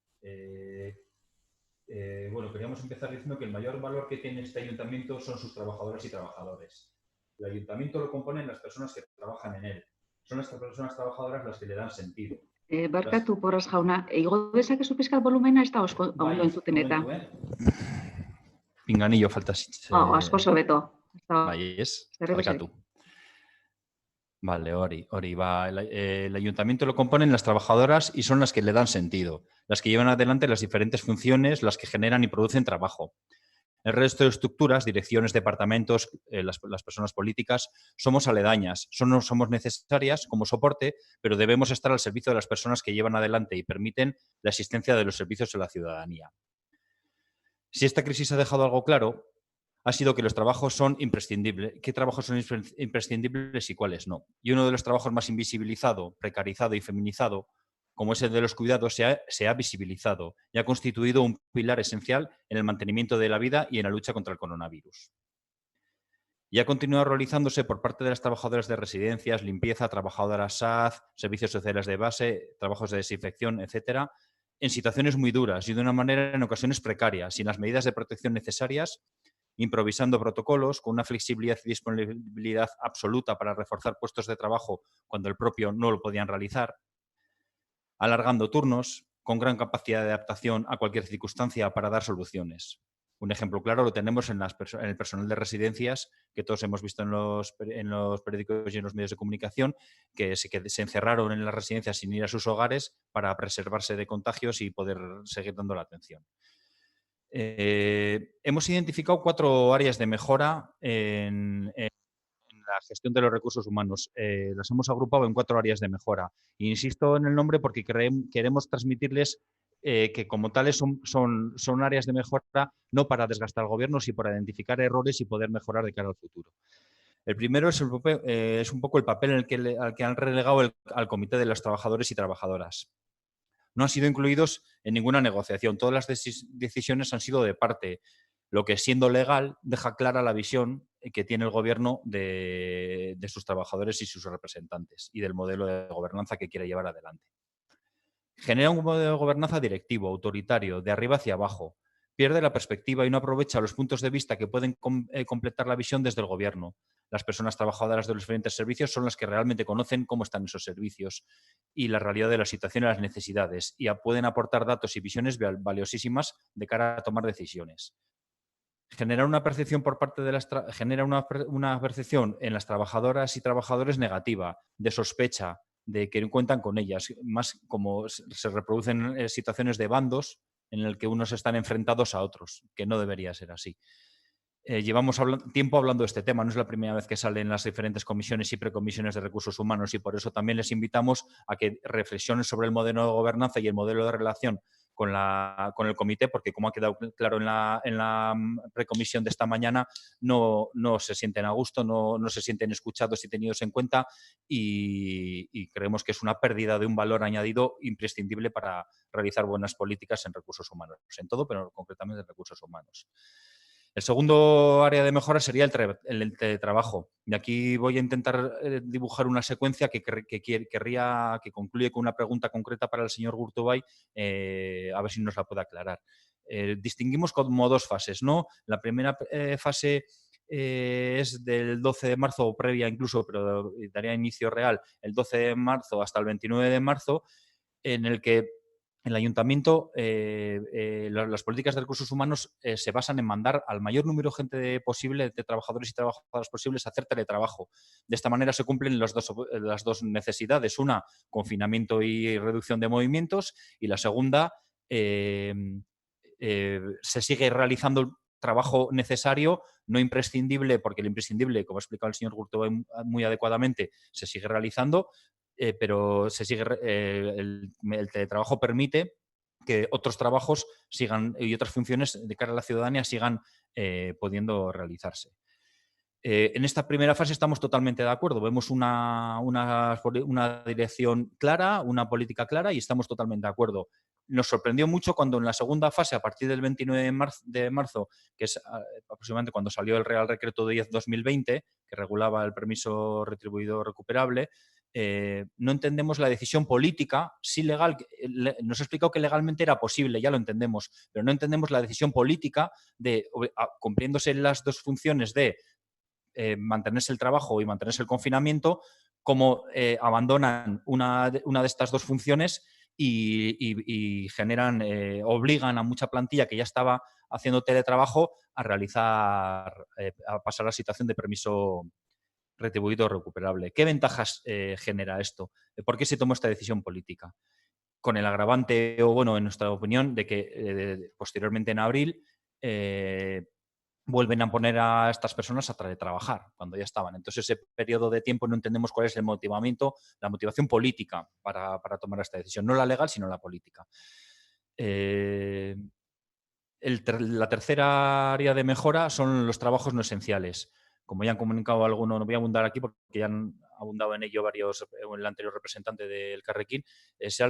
Bueno, queríamos empezar diciendo que el mayor valor que tiene este ayuntamiento son sus trabajadoras y trabajadores. El ayuntamiento lo componen las personas que trabajan en él. Son las personas trabajadoras las que le dan sentido.
Barkatu, Porras jauna, igo dezakezu pizkat volumena, ez da ondo entzuten eta.
Pinganillo falta.
Asko hobeto.
Bai, ez? Barkatu. Vale, hori. El ayuntamiento lo componen las trabajadoras y son las que le dan sentido, las que llevan adelante las diferentes funciones, las que generan y producen trabajo. El resto de estructuras, direcciones, departamentos, las personas políticas, somos aledañas, somos necesarias como soporte, pero debemos estar al servicio de las personas que llevan adelante y permiten la existencia de los servicios a la ciudadanía. Si esta crisis ha dejado algo claro, ha sido que los trabajos son imprescindibles. ¿Qué trabajos son imprescindibles y cuáles no? Y uno de los trabajos más invisibilizado, precarizado y feminizado, como es el de los cuidados, se ha visibilizado y ha constituido un pilar esencial en el mantenimiento de la vida y en la lucha contra el coronavirus. Y ha continuado realizándose por parte de las trabajadoras de residencias, limpieza, trabajadoras SAD, servicios sociales de base, trabajos de desinfección, etcétera, en situaciones muy duras y de una manera en ocasiones precaria, sin las medidas de protección necesarias, improvisando protocolos, con una flexibilidad y disponibilidad absoluta para reforzar puestos de trabajo cuando el propio no lo podían realizar, alargando turnos, con gran capacidad de adaptación a cualquier circunstancia para dar soluciones. Un ejemplo claro lo tenemos en el personal de residencias, que todos hemos visto en los periódicos y en los medios de comunicación, que se encerraron en las residencias sin ir a sus hogares para preservarse de contagios y poder seguir dando la atención. Hemos identificado 4 áreas de mejora en la gestión de los recursos humanos. Las hemos agrupado en 4 áreas de mejora. Insisto en el nombre porque queremos transmitirles que como tales son áreas de mejora no para desgastar al gobierno, sino para identificar errores y poder mejorar de cara al futuro. El primero es un poco el papel al que han relegado al Comité de los Trabajadores y Trabajadoras. no han sido incluidos en ninguna negociación. Todas las decisiones han sido de parte, lo que, siendo legal, deja clara la visión que tiene el gobierno de sus trabajadores y sus representantes y del modelo de gobernanza que quiere llevar adelante. Genera un modelo de gobernanza directivo, autoritario, de arriba hacia abajo. Pierde la perspectiva y no aprovecha los puntos de vista que pueden completar la visión desde el gobierno. Las personas trabajadoras de los diferentes servicios son las que realmente conocen cómo están esos servicios y la realidad de la situación y las necesidades, y pueden aportar datos y visiones valiosísimas de cara a tomar decisiones. Genera una percepción por parte de una percepción en las trabajadoras y trabajadores negativa, de sospecha, de que no cuentan con ellas, más como se reproducen situaciones de bandos en el que unos están enfrentados a otros, que no debería ser así. Llevamos tiempo hablando de este tema, no es la primera vez que sale en las diferentes comisiones y precomisiones de recursos humanos, y por eso también les invitamos a que reflexionen sobre el modelo de gobernanza y el modelo de relación con el comité, porque, como ha quedado claro en la precomisión de esta mañana, no se sienten a gusto, no se sienten escuchados y tenidos en cuenta, y creemos que es una pérdida de un valor añadido imprescindible para realizar buenas políticas en recursos humanos, en todo, pero concretamente en recursos humanos. El segundo área de mejora sería el teletrabajo. Y aquí voy a intentar dibujar una secuencia que concluye con una pregunta concreta para el señor Gurtubay, a ver si nos la puede aclarar. Distinguimos como dos fases, ¿no? La primera fase es del 12 de marzo, o previa incluso, pero daría inicio real el 12 de marzo hasta el 29 de marzo, en el que el ayuntamiento, las políticas de recursos humanos se basan en mandar al mayor número de gente posible, de trabajadores y trabajadoras posibles, a hacer teletrabajo. De esta manera se cumplen las dos necesidades. Una, confinamiento y reducción de movimientos, y la segunda, se sigue realizando el trabajo necesario, no imprescindible, porque el imprescindible, como ha explicado el señor Gurtubay muy adecuadamente, se sigue realizando, pero el teletrabajo permite que otros trabajos sigan y otras funciones de cara a la ciudadanía sigan pudiendo realizarse. En esta primera fase estamos totalmente de acuerdo. Vemos una dirección clara, una política clara, y estamos totalmente de acuerdo. Nos sorprendió mucho cuando en la segunda fase, a partir del 29 de marzo, que es aproximadamente cuando salió el Real Decreto 10/2020, que regulaba el permiso retribuido recuperable, no entendemos la decisión política, sí legal. Nos ha explicado que legalmente era posible, ya lo entendemos, pero no entendemos la decisión política de, cumpliéndose las dos funciones de mantenerse el trabajo y mantenerse el confinamiento, como abandonan una de estas dos funciones y generan, obligan a mucha plantilla que ya estaba haciendo teletrabajo a pasar a la situación de permiso retribuido recuperable. ¿Qué ventajas genera esto? ¿Por qué se tomó esta decisión política? Con el agravante, o bueno, en nuestra opinión, de que posteriormente en abril vuelven a poner a estas personas a trabajar cuando ya estaban. Entonces, ese periodo de tiempo no entendemos cuál es el motivamiento, la motivación política para tomar esta decisión. No la legal, sino la política. La tercera área de mejora son los trabajos no esenciales. Como ya han comunicado algunos, no voy a abundar aquí porque ya han abundado en ello el anterior representante del Carrequín, se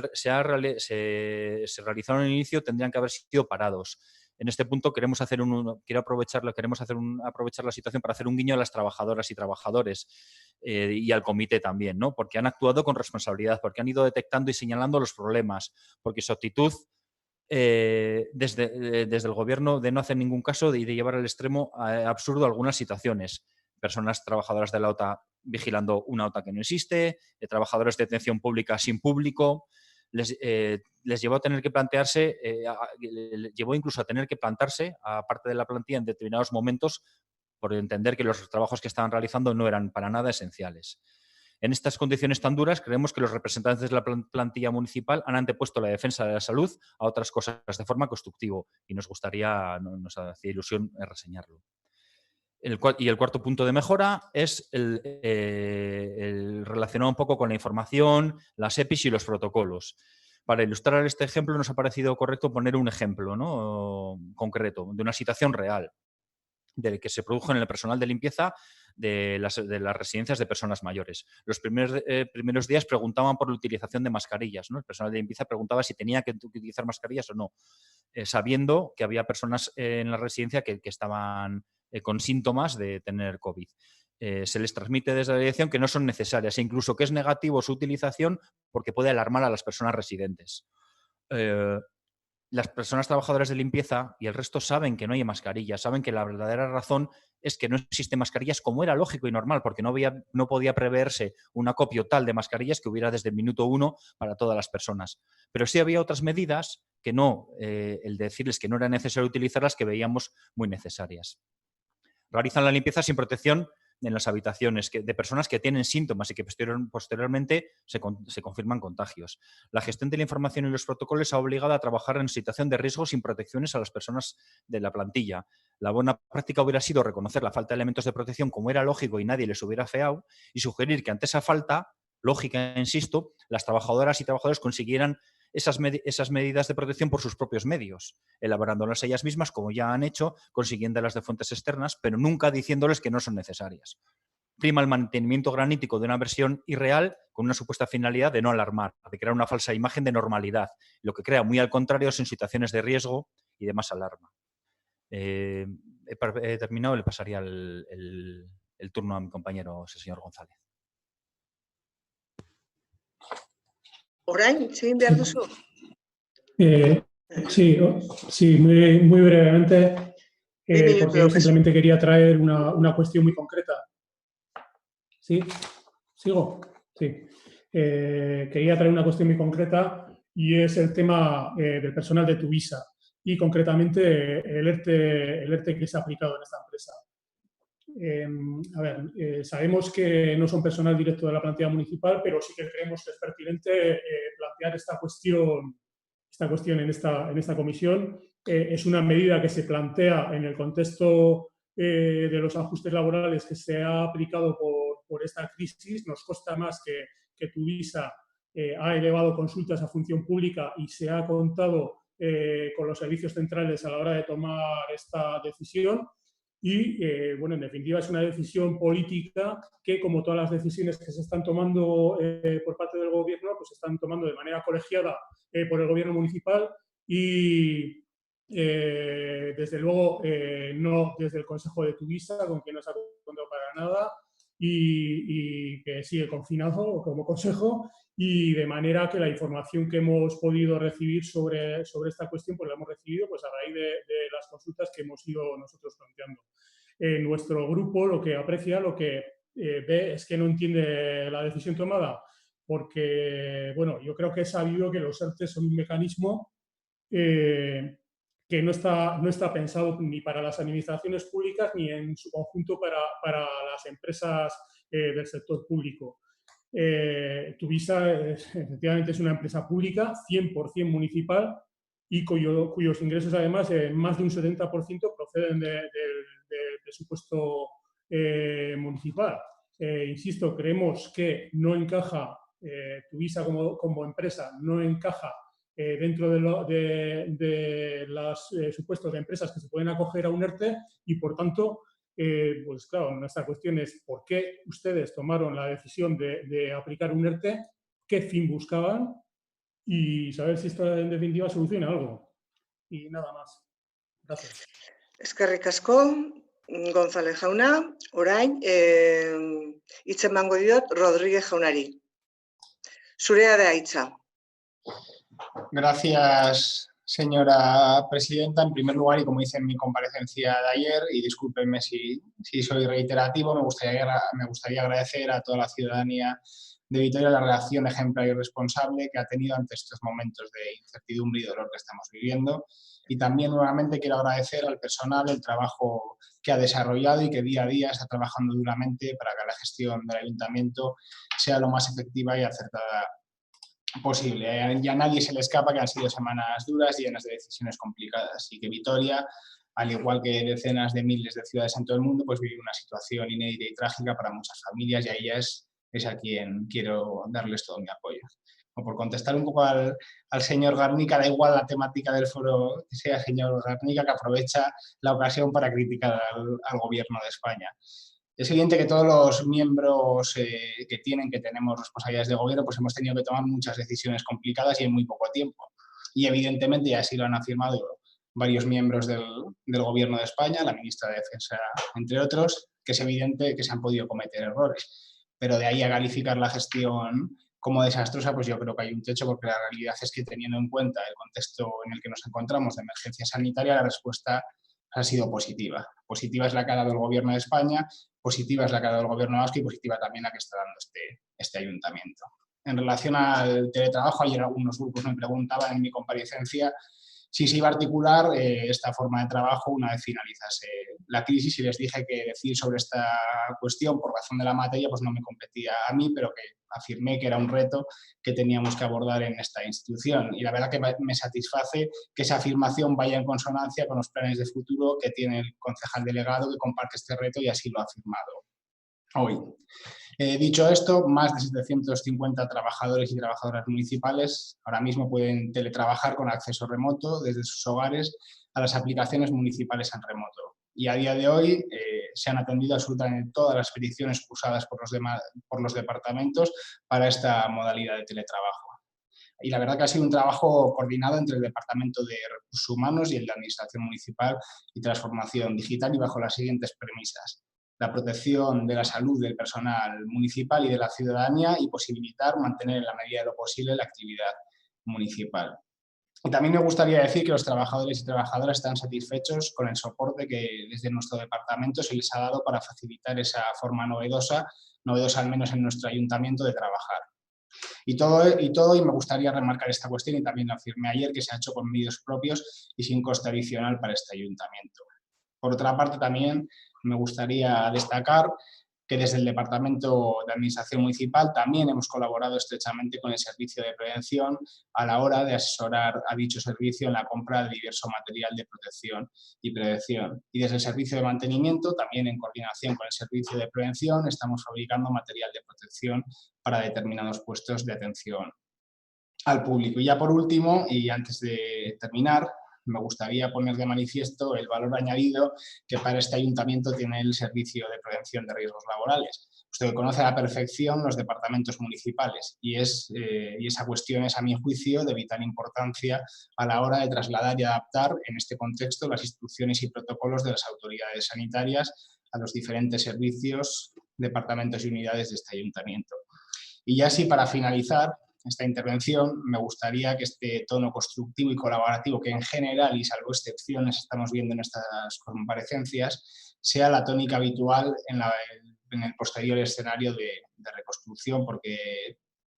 realizaron al inicio, tendrían que haber sido parados. En este punto queremos aprovechar la situación para hacer un guiño a las trabajadoras y trabajadores y al comité también, ¿no? Porque han actuado con responsabilidad, porque han ido detectando y señalando los problemas, porque su actitud desde el gobierno de no hacer ningún caso y de llevar al extremo absurdo algunas situaciones. Personas trabajadoras de la OTA vigilando una OTA que no existe, trabajadores de atención pública sin público. Les llevó a tener que plantearse, llevó incluso a tener que plantarse, aparte de la plantilla, en determinados momentos, por entender que los trabajos que estaban realizando no eran para nada esenciales. En estas condiciones tan duras, creemos que los representantes de la plantilla municipal han antepuesto la defensa de la salud a otras cosas de forma constructiva, y nos hacía ilusión reseñarlo. El cuarto punto de mejora es el relacionado un poco con la información, las EPIs y los protocolos. Para ilustrar este ejemplo, nos ha parecido correcto poner un ejemplo, ¿no?, concreto de una situación real de que se produjo en el personal de limpieza de las residencias de personas mayores. Los primeros días preguntaban por la utilización de mascarillas, ¿no? El personal de limpieza preguntaba si tenía que utilizar mascarillas o no, sabiendo que había personas en la residencia que estaban con síntomas de tener COVID. Se les transmite desde la dirección que no son necesarias e incluso que es negativo su utilización porque puede alarmar a las personas residentes. Las personas trabajadoras de limpieza y el resto saben que no hay mascarillas, saben que la verdadera razón es que no existen mascarillas, como era lógico y normal, porque no podía preverse un acopio tal de mascarillas que hubiera desde el minuto 1 para todas las personas. Pero sí había otras medidas que no, el decirles que no era necesario utilizarlas, que veíamos muy necesarias. Realizan la limpieza sin protección en las habitaciones de personas que tienen síntomas y que posteriormente se confirman contagios. La gestión de la información y los protocolos ha obligado a trabajar en situación de riesgo sin protecciones a las personas de la plantilla. La buena práctica hubiera sido reconocer la falta de elementos de protección como era lógico y nadie les hubiera feado y sugerir que ante esa falta lógica, insisto, las trabajadoras y trabajadores consiguieran esas medidas de protección por sus propios medios, elaborándolas ellas mismas, como ya han hecho, consiguiéndolas de fuentes externas, pero nunca diciéndoles que no son necesarias. Prima el mantenimiento granítico de una versión irreal con una supuesta finalidad de no alarmar, de crear una falsa imagen de normalidad, lo que crea muy al contrario en situaciones de riesgo y de más alarma. He terminado, le pasaría el turno a mi compañero, el señor González.
Orain, egin behar duzu?
Sí, muy brevemente, porque yo simplemente quería traer una cuestión muy concreta. ¿Sí? ¿Sigo? Sí. Quería traer una cuestión muy concreta y es el tema del personal de Tuvisa y concretamente el ERTE que se ha aplicado en esta empresa. Sabemos que no son personal directo de la plantilla municipal, pero sí que creemos que es pertinente plantear esta cuestión en esta comisión. Es una medida que se plantea en el contexto de los ajustes laborales que se ha aplicado por esta crisis. Nos consta más que Tuvisa ha elevado consultas a función pública y se ha contado con los servicios centrales a la hora de tomar esta decisión. Y, bueno, en definitiva, es una decisión política que, como todas las decisiones que se están tomando por parte del Gobierno, pues se están tomando de manera colegiada por el Gobierno municipal y, desde luego, no desde el Consejo de Tuvisa, con quien no se ha contado para nada, y que sigue confinado como consejo, y de manera que la información que hemos podido recibir sobre esta cuestión, pues la hemos recibido pues, a raíz de las consultas que hemos ido nosotros planteando. Nuestro grupo lo que aprecia, lo que ve es que no entiende la decisión tomada, porque, bueno, yo creo que es sabido que los ERTE son un mecanismo que no está pensado ni para las administraciones públicas ni en su conjunto para las empresas del sector público. Tuvisa efectivamente es una empresa pública, 100% municipal, y cuyos ingresos además más de un 70% proceden del presupuesto municipal. Insisto, creemos que no encaja, Tuvisa como empresa no encaja dentro de los supuestos de empresas que se pueden acoger a un ERTE y, por tanto, pues claro, nuestra cuestión es ¿por qué ustedes tomaron la decisión de aplicar un ERTE? ¿Qué fin buscaban? Y saber si esto en definitiva soluciona algo. Y nada más. Gracias.
Eskerrik asko, González jauna. Orain, hitz emango diot Rodríguez jaunari. Zurea da hitza.
Gracias, señora presidenta. En primer lugar, y como hice en mi comparecencia de ayer, y discúlpenme si soy reiterativo, me gustaría agradecer a toda la ciudadanía de Vitoria la reacción ejemplar y responsable que ha tenido ante estos momentos de incertidumbre y dolor que estamos viviendo. Y también nuevamente quiero agradecer al personal el trabajo que ha desarrollado y que día a día está trabajando duramente para que la gestión del ayuntamiento sea lo más efectiva y acertada posible. Ya a nadie se le escapa que han sido semanas duras y llenas de decisiones complicadas y que Vitoria, al igual que decenas de miles de ciudades en todo el mundo, pues vive una situación inédita y trágica para muchas familias y a ellas es a quien quiero darles todo mi apoyo. O por contestar un poco al señor Garnica, da igual la temática del foro que sea el señor Garnica, que aprovecha la ocasión para criticar al gobierno de España. Es evidente que todos los miembros que tenemos responsabilidades de gobierno, pues hemos tenido que tomar muchas decisiones complicadas y en muy poco tiempo. Y evidentemente, y así lo han afirmado varios miembros del Gobierno de España, la ministra de Defensa, entre otros, que es evidente que se han podido cometer errores. Pero de ahí a calificar la gestión como desastrosa, pues yo creo que hay un techo, porque la realidad es que, teniendo en cuenta el contexto en el que nos encontramos de emergencia sanitaria, la respuesta ha sido positiva. Positiva es la que ha dado el Gobierno de España, positiva es la que ha dado el Gobierno vasco y positiva también la que está dando este ayuntamiento. En relación al teletrabajo, ayer algunos grupos me preguntaban en mi comparecencia si se iba a articular esta forma de trabajo una vez finalizase la crisis, y les dije que decir sobre esta cuestión por razón de la materia pues no me competía a mí, pero que afirmé que era un reto que teníamos que abordar en esta institución. Y la verdad que me satisface que esa afirmación vaya en consonancia con los planes de futuro que tiene el concejal delegado, que comparte este reto y así lo ha afirmado hoy. Dicho esto, más de 750 trabajadores y trabajadoras municipales ahora mismo pueden teletrabajar con acceso remoto desde sus hogares a las aplicaciones municipales en remoto. Y a día de hoy se han atendido absolutamente todas las peticiones cursadas por los departamentos para esta modalidad de teletrabajo. Y la verdad que ha sido un trabajo coordinado entre el Departamento de Recursos Humanos y el de Administración Municipal y Transformación Digital, y bajo las siguientes premisas: la protección de la salud del personal municipal y de la ciudadanía, y posibilitar mantener en la medida de lo posible la actividad municipal. Y también me gustaría decir que los trabajadores y trabajadoras están satisfechos con el soporte que desde nuestro departamento se les ha dado para facilitar esa forma novedosa al menos en nuestro ayuntamiento, de trabajar. Y me gustaría remarcar esta cuestión, y también lo afirmé ayer, que se ha hecho con medios propios y sin coste adicional para este ayuntamiento. Por otra parte, también me gustaría destacar que desde el Departamento de Administración Municipal también hemos colaborado estrechamente con el Servicio de Prevención a la hora de asesorar a dicho servicio en la compra de diverso material de protección y prevención. Y desde el Servicio de Mantenimiento, también en coordinación con el Servicio de Prevención, estamos fabricando material de protección para determinados puestos de atención al público. Y ya por último, y antes de terminar, me gustaría poner de manifiesto el valor añadido que para este ayuntamiento tiene el Servicio de Prevención de Riesgos Laborales. Usted conoce a la perfección los departamentos municipales, y esa cuestión es, a mi juicio, de vital importancia a la hora de trasladar y adaptar en este contexto las instrucciones y protocolos de las autoridades sanitarias a los diferentes servicios, departamentos y unidades de este ayuntamiento. Y ya así, para finalizar esta intervención, me gustaría que este tono constructivo y colaborativo que en general y salvo excepciones estamos viendo en estas comparecencias sea la tónica habitual en el posterior escenario de reconstrucción, porque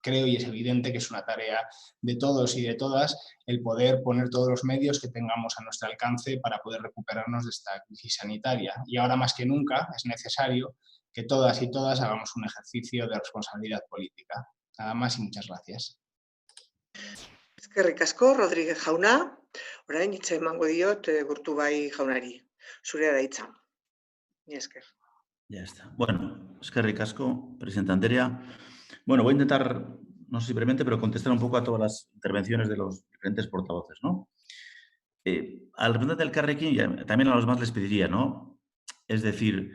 creo y es evidente que es una tarea de todos y de todas el poder poner todos los medios que tengamos a nuestro alcance para poder recuperarnos de esta crisis sanitaria. Y ahora más que nunca es necesario que todas y todas hagamos un ejercicio de responsabilidad política. Nada más y muchas gracias.
Eskerrik asko, Rodríguez jauna. Orain hitza emango diot Urtubay jaunari. Zurea da hitza. Ni esker.
Ya está. Bueno, eskerrik asko, presidenta Anderea. Bueno, voy a intentar, no sé si brevemente, pero contestar un poco a todas las intervenciones de los diferentes portavoces, ¿no? Al representante del Carrequín, también a los demás les pediría, ¿no? Es decir,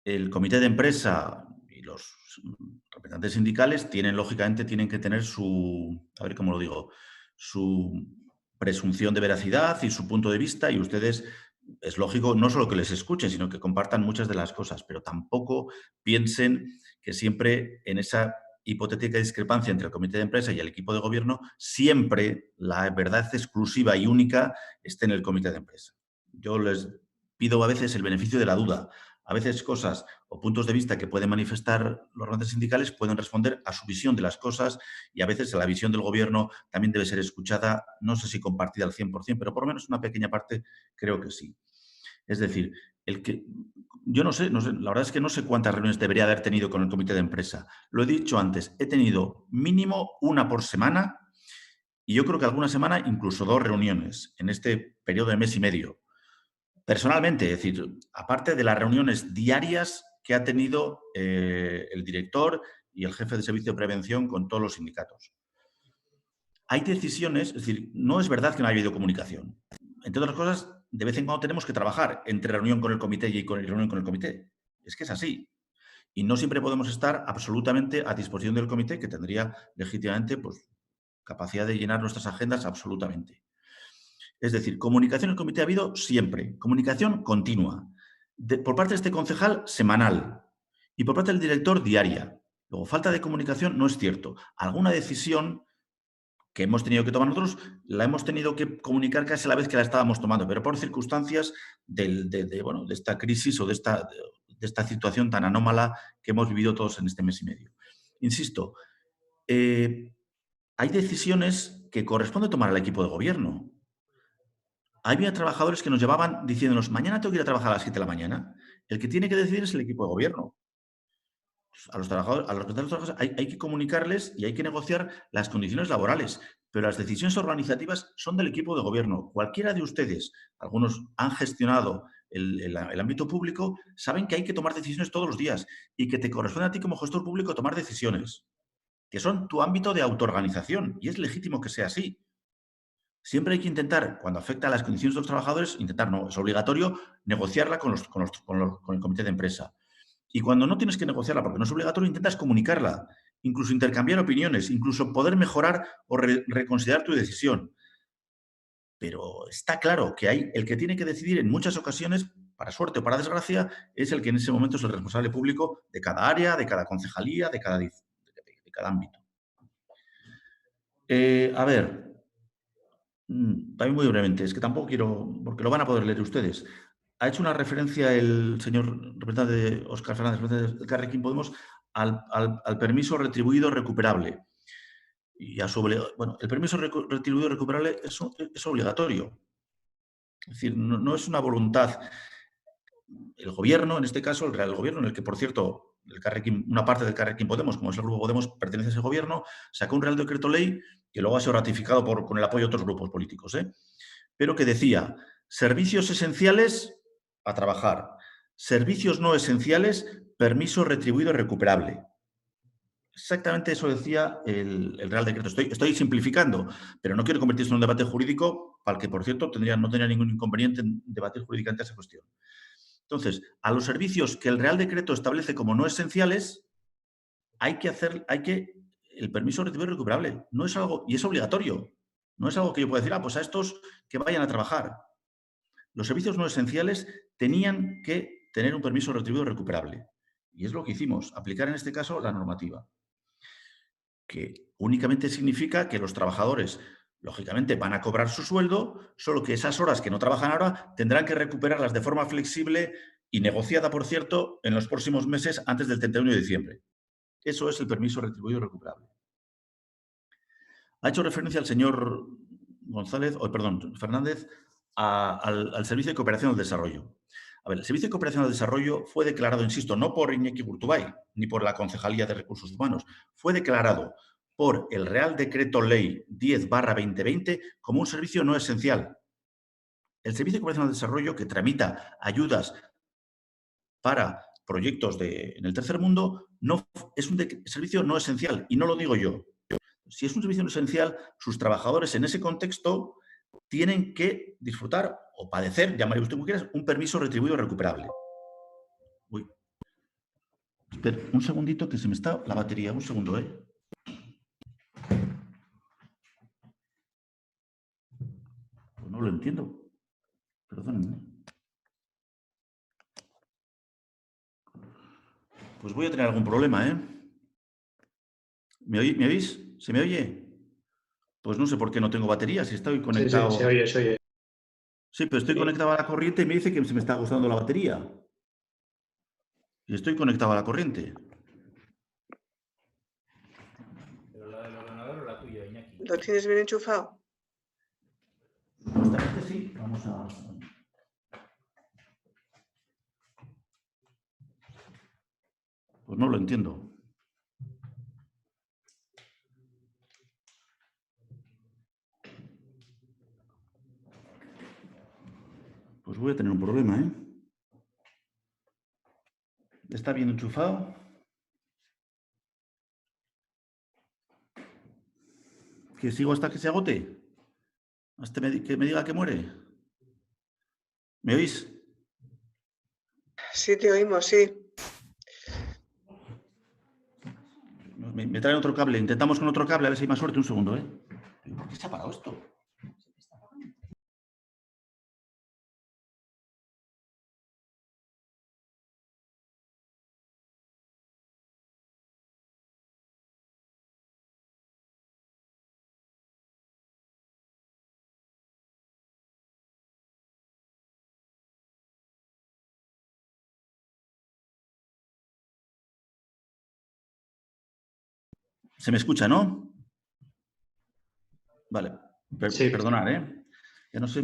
el comité de empresa y los representantes sindicales lógicamente, tienen que tener su presunción de veracidad y su punto de vista, y ustedes, es lógico, no solo que les escuchen, sino que compartan muchas de las cosas, pero tampoco piensen que siempre en esa hipotética discrepancia entre el comité de empresa y el equipo de gobierno, siempre la verdad exclusiva y única esté en el comité de empresa. Yo les pido a veces el beneficio de la duda. A veces cosas o puntos de vista que pueden manifestar los representantes sindicales pueden responder a su visión de las cosas, y a veces la visión del gobierno también debe ser escuchada, no sé si compartida al 100%, pero por lo menos una pequeña parte creo que sí. Es decir, yo no sé, la verdad es que no sé cuántas reuniones debería haber tenido con el comité de empresa. Lo he dicho antes, he tenido mínimo una por semana, y yo creo que alguna semana incluso 2 reuniones en este periodo de mes y medio. Personalmente, es decir, aparte de las reuniones diarias que ha tenido el director y el jefe de servicio de prevención con todos los sindicatos. Hay decisiones, es decir, no es verdad que no haya habido comunicación. Entre otras cosas, de vez en cuando tenemos que trabajar entre reunión con el comité y reunión con el comité. Es que es así. Y no siempre podemos estar absolutamente a disposición del comité, que tendría legítimamente pues, capacidad de llenar nuestras agendas absolutamente. Es decir, comunicación en el comité ha habido siempre, comunicación continua. Por parte de este concejal, semanal. Y por parte del director, diaria. Luego, falta de comunicación no es cierto. Alguna decisión que hemos tenido que tomar nosotros, la hemos tenido que comunicar casi a la vez que la estábamos tomando, pero por circunstancias de esta crisis o de esta situación tan anómala que hemos vivido todos en este mes y medio. Insisto, hay decisiones que corresponde tomar al equipo de gobierno. Había trabajadores que nos llevaban diciéndonos, mañana tengo que ir a trabajar a las 7 de la mañana. El que tiene que decidir es el equipo de gobierno. A los trabajadores, a los trabajadores hay que comunicarles y hay que negociar las condiciones laborales, pero las decisiones organizativas son del equipo de gobierno. Cualquiera de ustedes, algunos han gestionado el ámbito público, saben que hay que tomar decisiones todos los días y que te corresponde a ti como gestor público tomar decisiones, que son tu ámbito de autoorganización, y es legítimo que sea así. Siempre hay que intentar, cuando afecta a las condiciones de los trabajadores, no, es obligatorio negociarla con el comité de empresa. Y cuando no tienes que negociarla porque no es obligatorio, intentas comunicarla, incluso intercambiar opiniones, incluso poder mejorar o reconsiderar tu decisión. Pero está claro que el que tiene que decidir en muchas ocasiones, para suerte o para desgracia, es el que en ese momento es el responsable público de cada área, de cada concejalía, de cada ámbito. A ver, también muy brevemente, es que tampoco quiero, porque lo van a poder leer ustedes. Ha hecho una referencia el señor representante Óscar Fernández, representante de Carrequín Podemos, al permiso retribuido recuperable. Y el permiso retribuido recuperable es obligatorio. Es decir, no es una voluntad. El gobierno, en este caso, el Real Gobierno, en el que, por cierto, una parte del Carrequín Podemos, como es el Grupo Podemos, pertenece a ese gobierno, sacó un Real Decreto Ley que luego ha sido ratificado con el apoyo de otros grupos políticos, pero que decía, servicios esenciales a trabajar, servicios no esenciales, permiso retribuido recuperable. Exactamente eso decía el Real Decreto. Estoy simplificando, pero no quiero convertirse en un debate jurídico para el que, por cierto, no tendría ningún inconveniente en debatir jurídicamente esa cuestión. Entonces, a los servicios que el Real Decreto establece como no esenciales, hay que el permiso retribuido recuperable. No es algo, y es obligatorio. No es algo que yo pueda decir, pues a estos que vayan a trabajar. Los servicios no esenciales tenían que tener un permiso retribuido recuperable. Y es lo que hicimos, aplicar en este caso la normativa. Que únicamente significa que los trabajadores, lógicamente, van a cobrar su sueldo, solo que esas horas que no trabajan ahora tendrán que recuperarlas de forma flexible y negociada, por cierto, en los próximos meses antes del 31 de diciembre. Eso es el permiso retribuido recuperable. Ha hecho referencia el señor Fernández al Servicio de Cooperación al Desarrollo. A ver, el Servicio de Cooperación al Desarrollo fue declarado, insisto, no por Iñaki Gurtubay ni por la Concejalía de Recursos Humanos, fue declarado por el Real Decreto Ley 10/2020 como un servicio no esencial. El Servicio de Cooperación al Desarrollo, que tramita ayudas para proyectos en el tercer mundo, es un servicio no esencial, y no lo digo yo. Si es un servicio no esencial, sus trabajadores en ese contexto tienen que disfrutar o padecer, llamarle usted como quieras, un permiso retribuido recuperable. Uy. Espera, un segundito que se me está la batería. Un segundo, Pues no lo entiendo. Perdónenme. Pues voy a tener algún problema, ¿Me oís? ¿Se me oye? Pues no sé por qué no tengo batería, si estoy conectado...
Sí, se oye.
Sí, pero estoy conectado a la corriente y me dice que se me está gustando la batería. Y estoy conectado a la corriente.
¿Pero la del ordenador o la tuya, Iñaki?
¿Lo tienes bien enchufado?
Supuestamente sí. Vamos a... Pues no lo entiendo. Pues voy a tener un problema, ¿Está bien enchufado? ¿Que sigo hasta que se agote? ¿Hasta que me diga que muere? ¿Me oís?
Sí, te oímos, sí.
me traen otro cable. Intentamos con otro cable, a ver si hay más suerte. Un segundo, ¿eh? ¿Por qué se ha parado esto? ¿Se me escucha, no? Vale,
Sí.
perdonad, ¿eh? Ya no sé.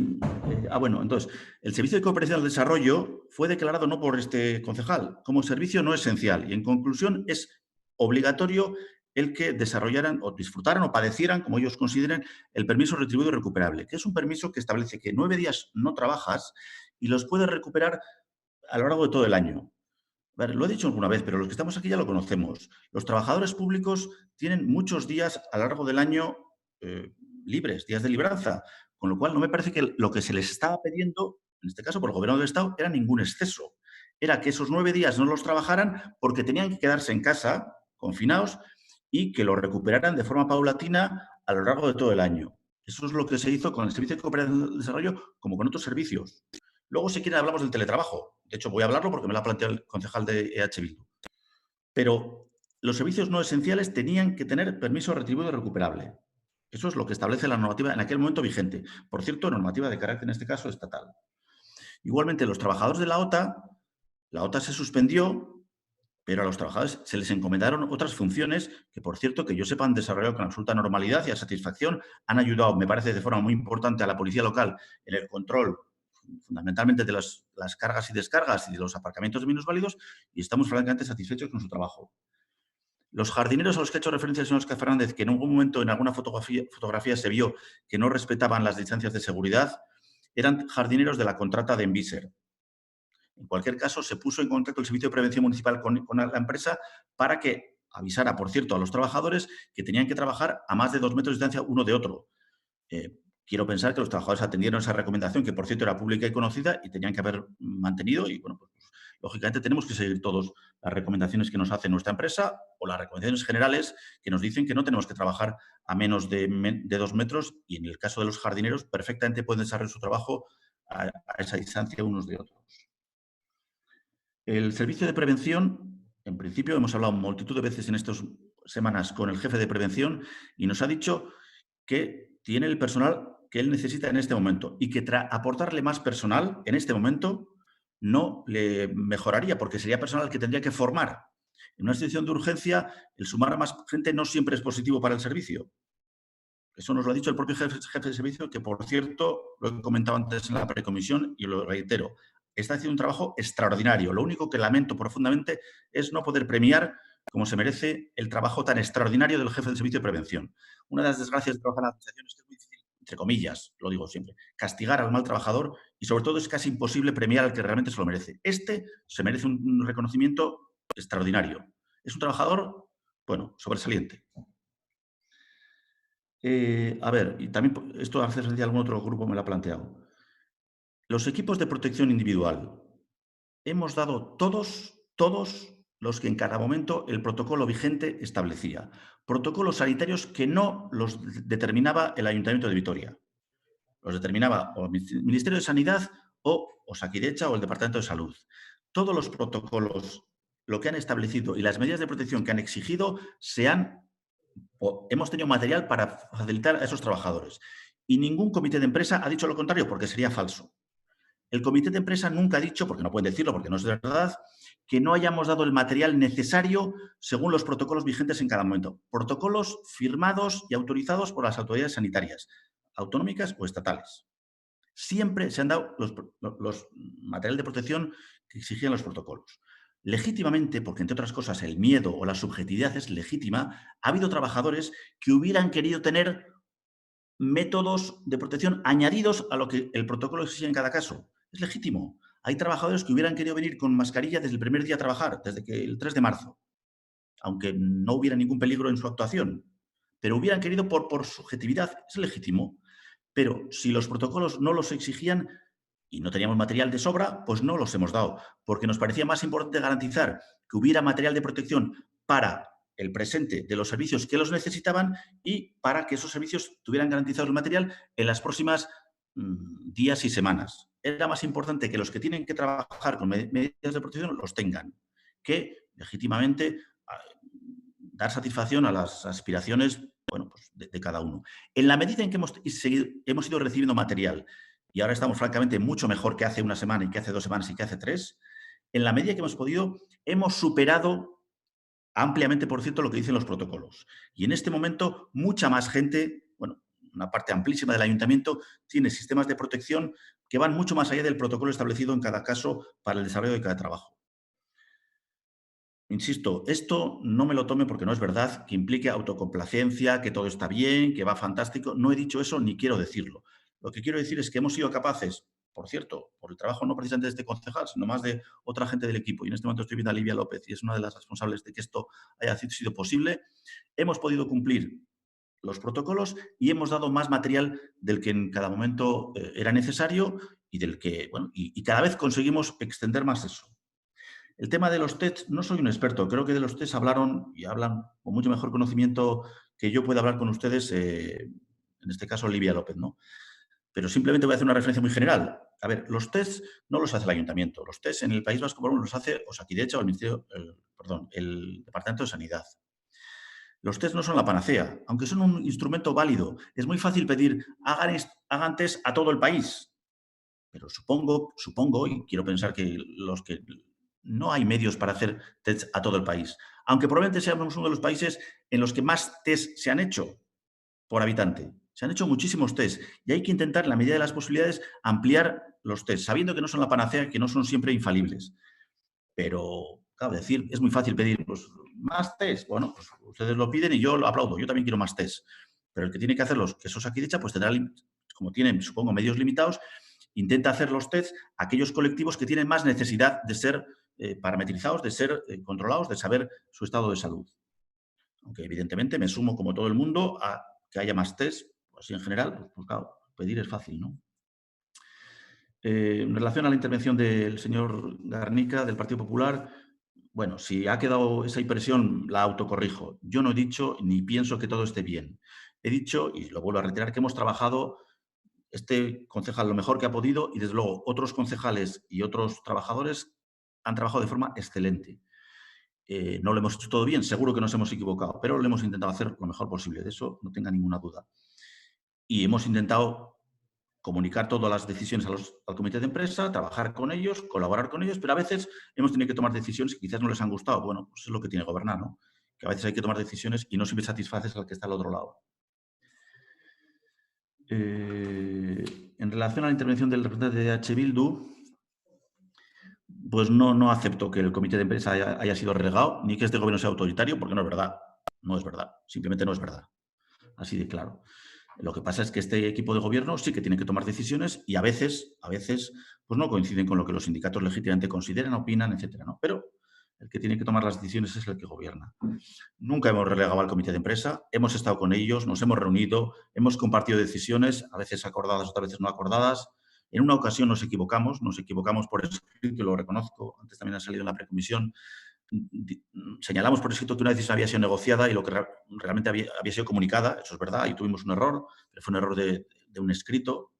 Bueno, entonces, el Servicio de Cooperación al Desarrollo fue declarado no por este concejal como servicio no esencial y, en conclusión, es obligatorio el que desarrollaran o disfrutaran o padecieran, como ellos consideren, el permiso retribuido y recuperable, que es un permiso que establece que 9 días no trabajas y los puedes recuperar a lo largo de todo el año. Vale, lo he dicho alguna vez, pero los que estamos aquí ya lo conocemos. Los trabajadores públicos tienen muchos días a lo largo del año libres, días de libranza, con lo cual no me parece que lo que se les estaba pidiendo, en este caso por el Gobierno del Estado, era ningún exceso. Era que esos 9 días no los trabajaran porque tenían que quedarse en casa, confinados, y que lo recuperaran de forma paulatina a lo largo de todo el año. Eso es lo que se hizo con el Servicio de Cooperación al Desarrollo, como con otros servicios. Luego, si quieren, hablamos del teletrabajo. De hecho, voy a hablarlo porque me lo ha planteado el concejal de EH Bildu. Pero los servicios no esenciales tenían que tener permiso retribuido y recuperable. Eso es lo que establece la normativa en aquel momento vigente. Por cierto, normativa de carácter, en este caso, estatal. Igualmente, los trabajadores de la OTA se suspendió, pero a los trabajadores se les encomendaron otras funciones que, por cierto, que yo sepa, han desarrollado con absoluta normalidad y a satisfacción. Han ayudado, me parece, de forma muy importante a la policía local en el control fundamentalmente de las cargas y descargas y de los aparcamientos de minusválidos, y estamos francamente satisfechos con su trabajo. Los jardineros a los que ha hecho referencia el señor Óscar Fernández, que en algún momento en alguna fotografía se vio que no respetaban las distancias de seguridad, eran jardineros de la contrata de Enviser. En cualquier caso, se puso en contacto el Servicio de Prevención Municipal con la empresa para que avisara, por cierto, a los trabajadores que tenían que trabajar a más de 2 metros de distancia uno de otro. Quiero pensar que los trabajadores atendieron esa recomendación, que por cierto era pública y conocida, y tenían que haber mantenido. Y bueno, pues lógicamente tenemos que seguir todos las recomendaciones que nos hace nuestra empresa o las recomendaciones generales que nos dicen que no tenemos que trabajar a menos de 2 metros, y en el caso de los jardineros perfectamente pueden desarrollar su trabajo a esa distancia unos de otros. El servicio de prevención, en principio, hemos hablado multitud de veces en estas semanas con el jefe de prevención y nos ha dicho que tiene el personal que él necesita en este momento y que aportarle más personal en este momento no le mejoraría, porque sería personal que tendría que formar. En una situación de urgencia, el sumar a más gente no siempre es positivo para el servicio. Eso nos lo ha dicho el propio jefe de servicio, que por cierto, lo he comentado antes en la precomisión y lo reitero, está haciendo un trabajo extraordinario. Lo único que lamento profundamente es no poder premiar como se merece el trabajo tan extraordinario del jefe del servicio de prevención. Una de las desgracias de trabajar en la administración es que es muy difícil, entre comillas, lo digo siempre, castigar al mal trabajador y sobre todo es casi imposible premiar al que realmente se lo merece. Este se merece un reconocimiento extraordinario. Es un trabajador, bueno, sobresaliente. A ver, y también esto hace referencia a algún otro grupo me lo ha planteado. Los equipos de protección individual. Hemos dado todos los que en cada momento el protocolo vigente establecía. Protocolos sanitarios que no los determinaba el Ayuntamiento de Vitoria. Los determinaba o el Ministerio de Sanidad o Osakidetza o el Departamento de Salud. Todos los protocolos, lo que han establecido y las medidas de protección que han exigido hemos tenido material para facilitar a esos trabajadores. Y ningún comité de empresa ha dicho lo contrario, porque sería falso. El comité de empresa nunca ha dicho, porque no pueden decirlo, porque no es verdad, que no hayamos dado el material necesario según los protocolos vigentes en cada momento. Protocolos firmados y autorizados por las autoridades sanitarias, autonómicas o estatales. Siempre se han dado los materiales de protección que exigían los protocolos. Legítimamente, porque entre otras cosas el miedo o la subjetividad es legítima, ha habido trabajadores que hubieran querido tener métodos de protección añadidos a lo que el protocolo exige en cada caso. Es legítimo. Hay trabajadores que hubieran querido venir con mascarilla desde el primer día a trabajar, desde el 3 de marzo, aunque no hubiera ningún peligro en su actuación, pero hubieran querido por subjetividad. Es legítimo. Pero si los protocolos no los exigían y no teníamos material de sobra, pues no los hemos dado, porque nos parecía más importante garantizar que hubiera material de protección para el presente de los servicios que los necesitaban y para que esos servicios tuvieran garantizado el material en las próximas días y semanas. Era más importante que los que tienen que trabajar con medidas de protección los tengan, que legítimamente dar satisfacción a las aspiraciones, bueno, pues de cada uno. En la medida en que hemos ido recibiendo material, y ahora estamos francamente mucho mejor que hace una semana y que hace 2 semanas y que hace 3, en la medida que hemos podido, hemos superado ampliamente, por cierto, lo que dicen los protocolos. Y en este momento, mucha más gente, bueno, una parte amplísima del ayuntamiento, tiene sistemas de protección que van mucho más allá del protocolo establecido en cada caso para el desarrollo de cada trabajo. Insisto, esto no me lo tome porque no es verdad, que implique autocomplacencia, que todo está bien, que va fantástico. No he dicho eso ni quiero decirlo. Lo que quiero decir es que hemos sido capaces, por cierto, por el trabajo no precisamente de este concejal, sino más de otra gente del equipo, y en este momento estoy viendo a Livia López y es una de las responsables de que esto haya sido posible, hemos podido cumplir los protocolos y hemos dado más material del que en cada momento era necesario y del que, bueno, y cada vez conseguimos extender más eso. El tema de los tests, no soy un experto, creo que de los tests hablaron y hablan con mucho mejor conocimiento que yo pueda hablar con ustedes, en este caso Livia López, ¿no? Pero simplemente voy a hacer una referencia muy general. A ver, los tests no los hace el ayuntamiento, los tests en el País Vasco los hace Osakidetza o el Departamento de Sanidad. Los tests no son la panacea, aunque son un instrumento válido. Es muy fácil pedir, hagan test a todo el país. Pero supongo, y quiero pensar que no hay medios para hacer test a todo el país. Aunque probablemente seamos uno de los países en los que más test se han hecho por habitante. Se han hecho muchísimos test y hay que intentar, en la medida de las posibilidades, ampliar los test, sabiendo que no son la panacea, que no son siempre infalibles. Pero, claro, es muy fácil pedir pues, más test. Bueno, pues ustedes lo piden y yo lo aplaudo. Yo también quiero más test. Pero el que tiene que hacerlos, que es Osakidetza, pues tendrá, como tienen, supongo, medios limitados, intenta hacer los test a aquellos colectivos que tienen más necesidad de ser parametrizados, de ser controlados, de saber su estado de salud. Aunque evidentemente me sumo, como todo el mundo, a que haya más test, pues en general, pues claro, pedir es fácil, ¿no? En relación a la intervención del señor Garnica, del Partido Popular, bueno, si ha quedado esa impresión, la autocorrijo. Yo no he dicho ni pienso que todo esté bien. He dicho, y lo vuelvo a reiterar, que hemos trabajado este concejal lo mejor que ha podido y, desde luego, otros concejales y otros trabajadores han trabajado de forma excelente. No lo hemos hecho todo bien, seguro que nos hemos equivocado, pero lo hemos intentado hacer lo mejor posible, de eso no tenga ninguna duda. Y hemos intentado comunicar todas las decisiones al comité de empresa, trabajar con ellos, colaborar con ellos, pero a veces hemos tenido que tomar decisiones que quizás no les han gustado. Bueno, pues es lo que tiene gobernar, ¿no? Que a veces hay que tomar decisiones y no siempre satisfaces al que está al otro lado. En relación a la intervención del representante de H. Bildu, pues no acepto que el comité de empresa haya sido relegado, ni que este gobierno sea autoritario, porque no es verdad. No es verdad. Simplemente no es verdad. Así de claro. Lo que pasa es que este equipo de gobierno sí que tiene que tomar decisiones y a veces pues no coinciden con lo que los sindicatos legítimamente consideran, opinan, etcétera, ¿no? Pero el que tiene que tomar las decisiones es el que gobierna. Nunca hemos relegado al comité de empresa, hemos estado con ellos, nos hemos reunido, hemos compartido decisiones, a veces acordadas, otras veces no acordadas. En una ocasión nos equivocamos por escrito, lo reconozco, antes también ha salido en la precomisión. Señalamos por escrito que una decisión había sido negociada y lo que realmente había sido comunicada, eso es verdad, y tuvimos un error, pero fue un error de un escrito.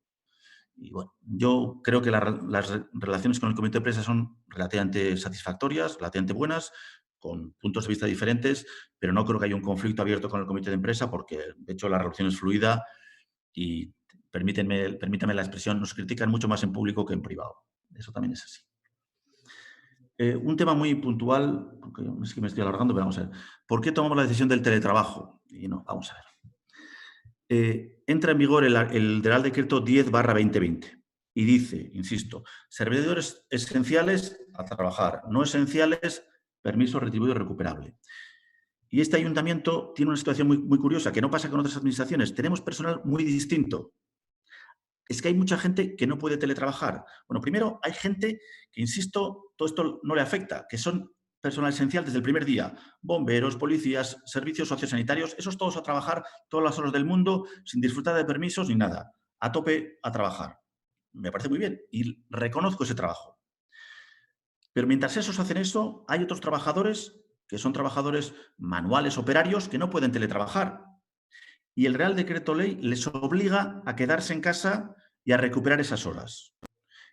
Y bueno, yo creo que las relaciones con el comité de empresa son relativamente satisfactorias, relativamente buenas, con puntos de vista diferentes, pero no creo que haya un conflicto abierto con el comité de empresa porque, de hecho, la relación es fluida y, permítame la expresión, nos critican mucho más en público que en privado. Eso también es así. Un tema muy puntual, porque es que me estoy alargando, pero vamos a ver. ¿Por qué tomamos la decisión del teletrabajo? Y no, vamos a ver. Entra en vigor el Real Decreto 10/2020 y dice, insisto, servidores esenciales a trabajar, no esenciales, permiso retribuido y recuperable. Y este ayuntamiento tiene una situación muy curiosa, que no pasa con otras administraciones. Tenemos personal muy distinto. Es que hay mucha gente que no puede teletrabajar. Bueno, primero hay gente que, insisto, todo esto no le afecta, que son personal esencial desde el primer día. Bomberos, policías, servicios sociosanitarios, esos todos a trabajar todas las horas del mundo, sin disfrutar de permisos ni nada. A tope a trabajar. Me parece muy bien y reconozco ese trabajo. Pero mientras esos hacen eso, hay otros trabajadores que son trabajadores manuales, operarios, que no pueden teletrabajar. Y el Real Decreto Ley les obliga a quedarse en casa y a recuperar esas horas.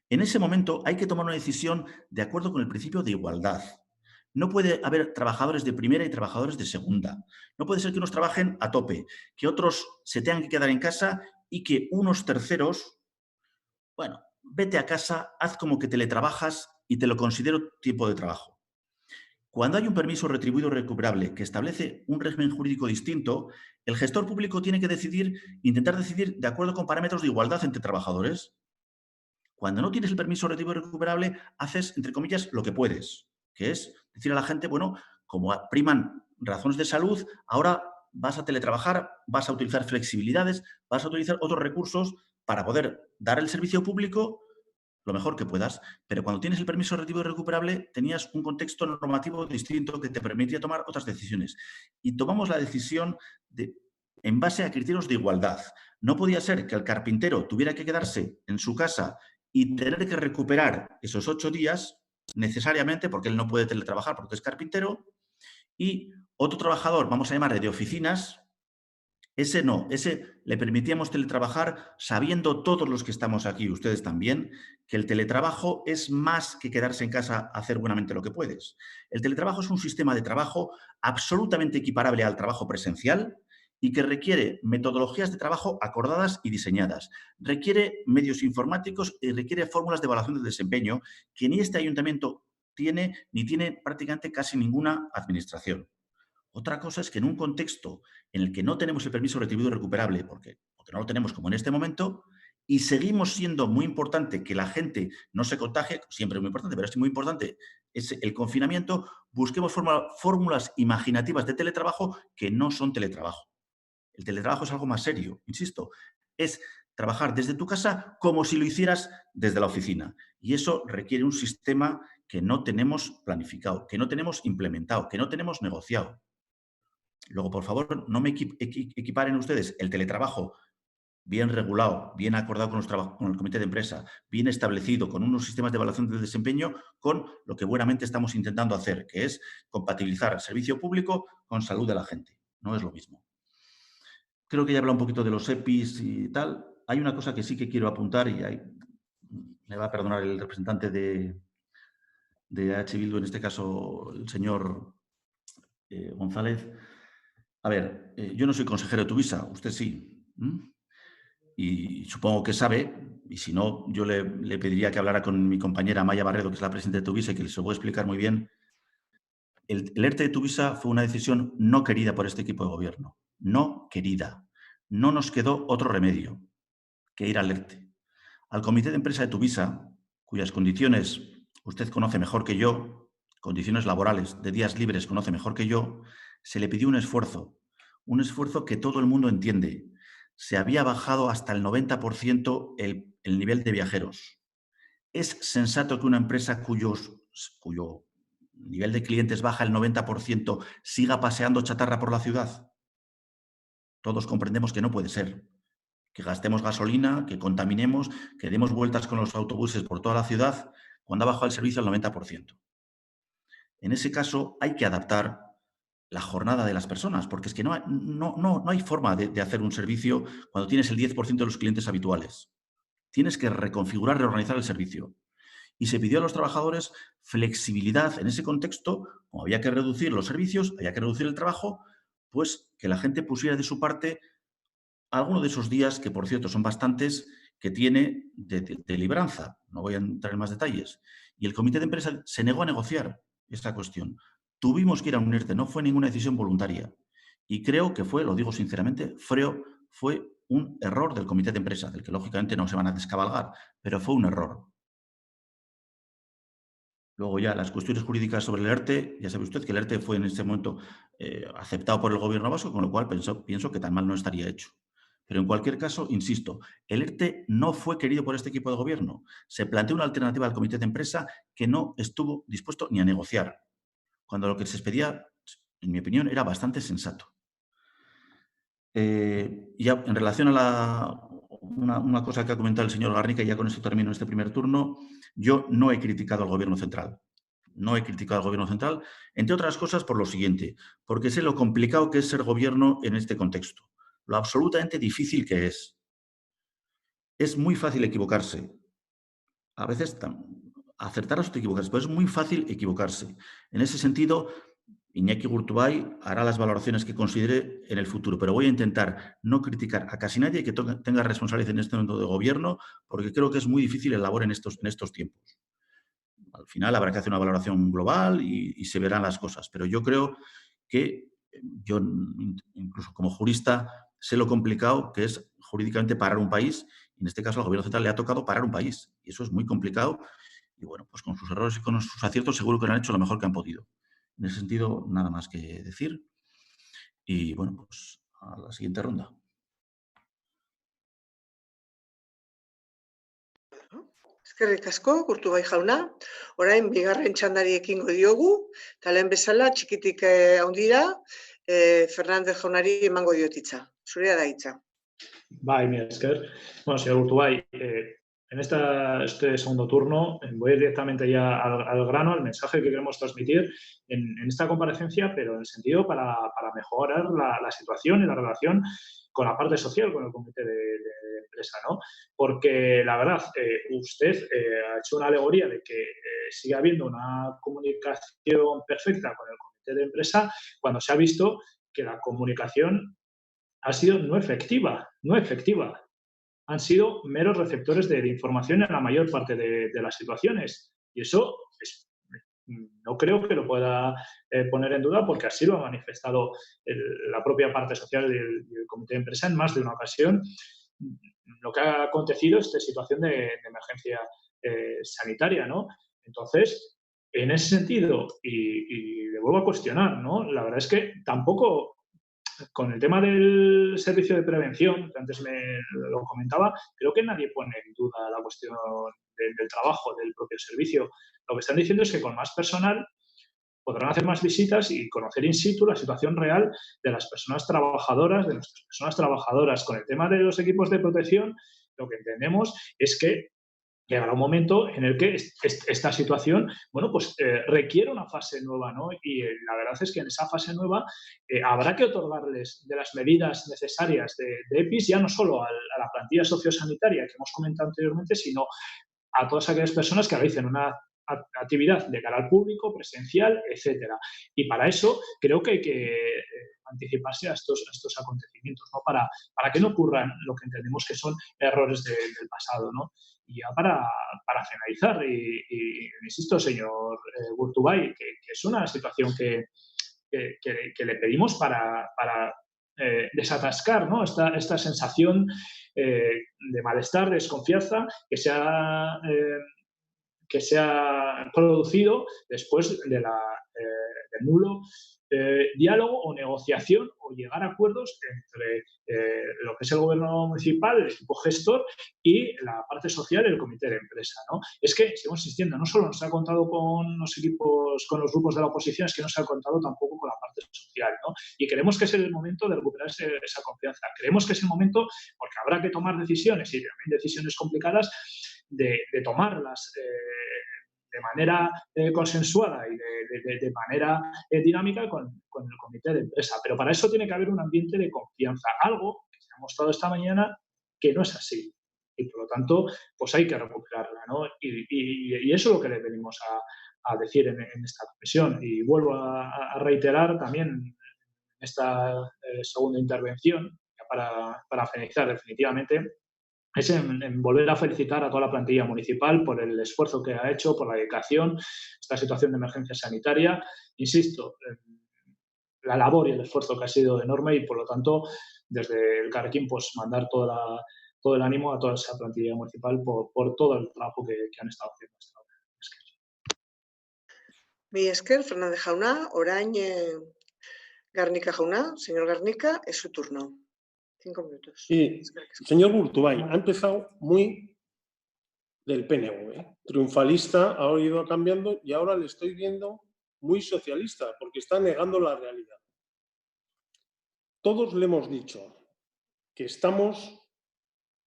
En ese momento hay que tomar una decisión de acuerdo con el principio de igualdad. No puede haber trabajadores de primera y trabajadores de segunda. No puede ser que unos trabajen a tope, que otros se tengan que quedar en casa y que unos terceros, bueno, vete a casa, haz como que teletrabajas y te lo considero tiempo de trabajo. Cuando hay un permiso retribuido recuperable que establece un régimen jurídico distinto, el gestor público tiene que intentar decidir de acuerdo con parámetros de igualdad entre trabajadores. Cuando no tienes el permiso retribuido recuperable, haces, entre comillas, lo que puedes, que es decir a la gente, bueno, como priman razones de salud, ahora vas a teletrabajar, vas a utilizar flexibilidades, vas a utilizar otros recursos para poder dar el servicio público lo mejor que puedas, pero cuando tienes el permiso retribuido recuperable tenías un contexto normativo distinto que te permitía tomar otras decisiones. Y tomamos la decisión en base a criterios de igualdad. No podía ser que el carpintero tuviera que quedarse en su casa y tener que recuperar esos 8 días necesariamente, porque él no puede teletrabajar porque es carpintero, y otro trabajador, vamos a llamarle de oficinas, ese no, ese le permitíamos teletrabajar sabiendo todos los que estamos aquí, ustedes también, que el teletrabajo es más que quedarse en casa a hacer buenamente lo que puedes. El teletrabajo es un sistema de trabajo absolutamente equiparable al trabajo presencial y que requiere metodologías de trabajo acordadas y diseñadas. Requiere medios informáticos y requiere fórmulas de evaluación del desempeño que ni este ayuntamiento tiene ni tiene prácticamente casi ninguna administración. Otra cosa es que en un contexto en el que no tenemos el permiso retribuido recuperable, porque no lo tenemos como en este momento, y seguimos siendo muy importante que la gente no se contagie, siempre es muy importante, pero es muy importante es el confinamiento, busquemos fórmulas imaginativas de teletrabajo que no son teletrabajo. El teletrabajo es algo más serio, insisto, es trabajar desde tu casa como si lo hicieras desde la oficina. Y eso requiere un sistema que no tenemos planificado, que no tenemos implementado, que no tenemos negociado. Luego, por favor, no me equiparen ustedes el teletrabajo bien regulado, bien acordado con el comité de empresa, bien establecido, con unos sistemas de evaluación del desempeño, con lo que buenamente estamos intentando hacer, que es compatibilizar el servicio público con salud de la gente. No es lo mismo. Creo que ya he hablado un poquito de los EPIs y tal. Hay una cosa que sí que quiero apuntar y me va a perdonar el representante de H. Bildu, en este caso el señor González. A ver, yo no soy consejero de Tuvisa, usted sí. Y supongo que sabe, y si no, yo le pediría que hablara con mi compañera Maya Barredo, que es la presidenta de Tuvisa, y que les lo voy a explicar muy bien. El ERTE de Tuvisa fue una decisión no querida por este equipo de gobierno. No querida. No nos quedó otro remedio que ir al ERTE. Al comité de empresa de Tuvisa, cuyas condiciones usted conoce mejor que yo, condiciones laborales de días libres conoce mejor que yo, se le pidió un esfuerzo que todo el mundo entiende. Se había bajado hasta el 90% el nivel de viajeros. ¿Es sensato que una empresa cuyo nivel de clientes baja el 90% siga paseando chatarra por la ciudad? Todos comprendemos que no puede ser. Que gastemos gasolina, que contaminemos, que demos vueltas con los autobuses por toda la ciudad cuando ha bajado el servicio al 90%. En ese caso hay que adaptar la jornada de las personas, porque es que no hay forma de hacer un servicio cuando tienes el 10% de los clientes habituales. Tienes que reconfigurar, reorganizar el servicio. Y se pidió a los trabajadores flexibilidad en ese contexto, como había que reducir los servicios, había que reducir el trabajo, pues que la gente pusiera de su parte alguno de esos días, que por cierto son bastantes, que tiene de libranza. No voy a entrar en más detalles. Y el comité de empresa se negó a negociar esta cuestión. Tuvimos que ir a un ERTE, no fue ninguna decisión voluntaria. Y creo que fue, lo digo sinceramente, fue un error del comité de empresa, del que lógicamente no se van a descabalgar, pero fue un error. Luego ya las cuestiones jurídicas sobre el ERTE, ya sabe usted que el ERTE fue en este momento aceptado por el gobierno vasco, con lo cual pienso que tan mal no estaría hecho. Pero en cualquier caso, insisto, el ERTE no fue querido por este equipo de gobierno. Se planteó una alternativa al comité de empresa que no estuvo dispuesto ni a negociar, cuando lo que se les pedía, en mi opinión, era bastante sensato. Ya en relación a una cosa que ha comentado el señor Garnica, y ya con esto termino este primer turno, yo no he criticado al gobierno central. no he criticado al gobierno central, entre otras cosas por lo siguiente, porque sé lo complicado que es ser gobierno en este contexto, lo absolutamente difícil que es. Es muy fácil equivocarse. A veces acertar hasta equivocarse, pero es muy fácil equivocarse. En ese sentido, Iñaki Gurtubay hará las valoraciones que considere en el futuro, pero voy a intentar no criticar a casi nadie que tenga responsabilidad en este momento de gobierno, porque creo que es muy difícil el labor en estos tiempos. Al final habrá que hacer una valoración global y se verán las cosas, pero yo creo que yo, incluso como jurista, sé lo complicado que es jurídicamente parar un país. En este caso, al gobierno central le ha tocado parar un país y eso es muy complicado. Y bueno, pues con sus errores y con sus aciertos seguro que han hecho lo mejor que han podido. En ese sentido, nada más que decir. Y bueno, pues a la siguiente ronda.
Eskerrik asko, Gurtubay jauna. Orain, bigarren txandari ekingo diogu, eta lehen bezala, txikitik handira, Fernández jaunari emango diot hitza. Zurea da hitza.
Bai, mila esker. Bueno, señor Gurtubay, en este segundo turno voy a ir directamente ya al grano, al mensaje que queremos transmitir en esta comparecencia, pero en el sentido para mejorar la situación y la relación con la parte social, con el comité de empresa, ¿no? Porque la verdad, usted ha hecho una alegoría de que sigue habiendo una comunicación perfecta con el comité de empresa cuando se ha visto que la comunicación ha sido no efectiva. Han sido meros receptores de información en la mayor parte de las situaciones. Y eso no creo que lo pueda poner en duda porque así lo ha manifestado la propia parte social del comité de empresa en más de una ocasión. Lo que ha acontecido es esta situación de emergencia sanitaria, ¿no? Entonces, en ese sentido, y le vuelvo a cuestionar, ¿no? La verdad es que tampoco con el tema del servicio de prevención, que antes me lo comentaba, creo que nadie pone en duda la cuestión del trabajo del propio servicio. Lo que están diciendo es que con más personal podrán hacer más visitas y conocer in situ la situación real de las personas trabajadoras, de nuestras personas trabajadoras. Con el tema de los equipos de protección, lo que entendemos es que llegará un momento en el que esta situación, bueno, pues requiere una fase nueva, ¿no? Y la verdad es que en esa fase nueva habrá que otorgarles de las medidas necesarias de EPIs, ya no solo a la plantilla sociosanitaria que hemos comentado anteriormente, sino a todas aquellas personas que realicen una actividad de cara al público, presencial, etcétera. Y para eso creo que hay que anticiparse a estos acontecimientos, ¿no? Para que no ocurran lo que entendemos que son errores del pasado, ¿no? Y ya para finalizar, y insisto, señor Gurtubay, que es una situación que le pedimos para desatascar, ¿no? esta sensación de malestar, de desconfianza que se ha producido después del nulo diálogo o negociación o llegar a acuerdos entre lo que es el gobierno municipal, el equipo gestor y la parte social, el comité de empresa, ¿no? Es que, seguimos insistiendo, no solo nos ha contado con los equipos, con los grupos de la oposición, es que nos ha contado tampoco con la parte social, ¿no? Y creemos que es el momento de recuperar esa confianza. Creemos que es el momento, porque habrá que tomar decisiones y también decisiones complicadas, de tomarlas de manera consensuada y de manera dinámica con el comité de empresa. Pero para eso tiene que haber un ambiente de confianza, algo que se ha mostrado esta mañana que no es así. Y por lo tanto, pues hay que recuperarla, ¿no? Y eso es lo que le venimos a decir en esta comisión. Y vuelvo a reiterar también en esta segunda intervención, ya para finalizar definitivamente, es en volver a felicitar a toda la plantilla municipal por el esfuerzo que ha hecho, por la dedicación, esta situación de emergencia sanitaria. Insisto, la labor y el esfuerzo que ha sido enorme y, por lo tanto, desde el Carrequín, pues mandar todo el ánimo a toda esa plantilla municipal por todo el trabajo que han estado haciendo hasta ahora.
Mi esker, Fernández jauna, orain Garnica jauna, señor Garnica, es su turno. 5 minutos.
Sí, señor Gurtubay, ha empezado muy del PNV, triunfalista, ha ido cambiando y ahora le estoy viendo muy socialista porque está negando la realidad. Todos le hemos dicho que estamos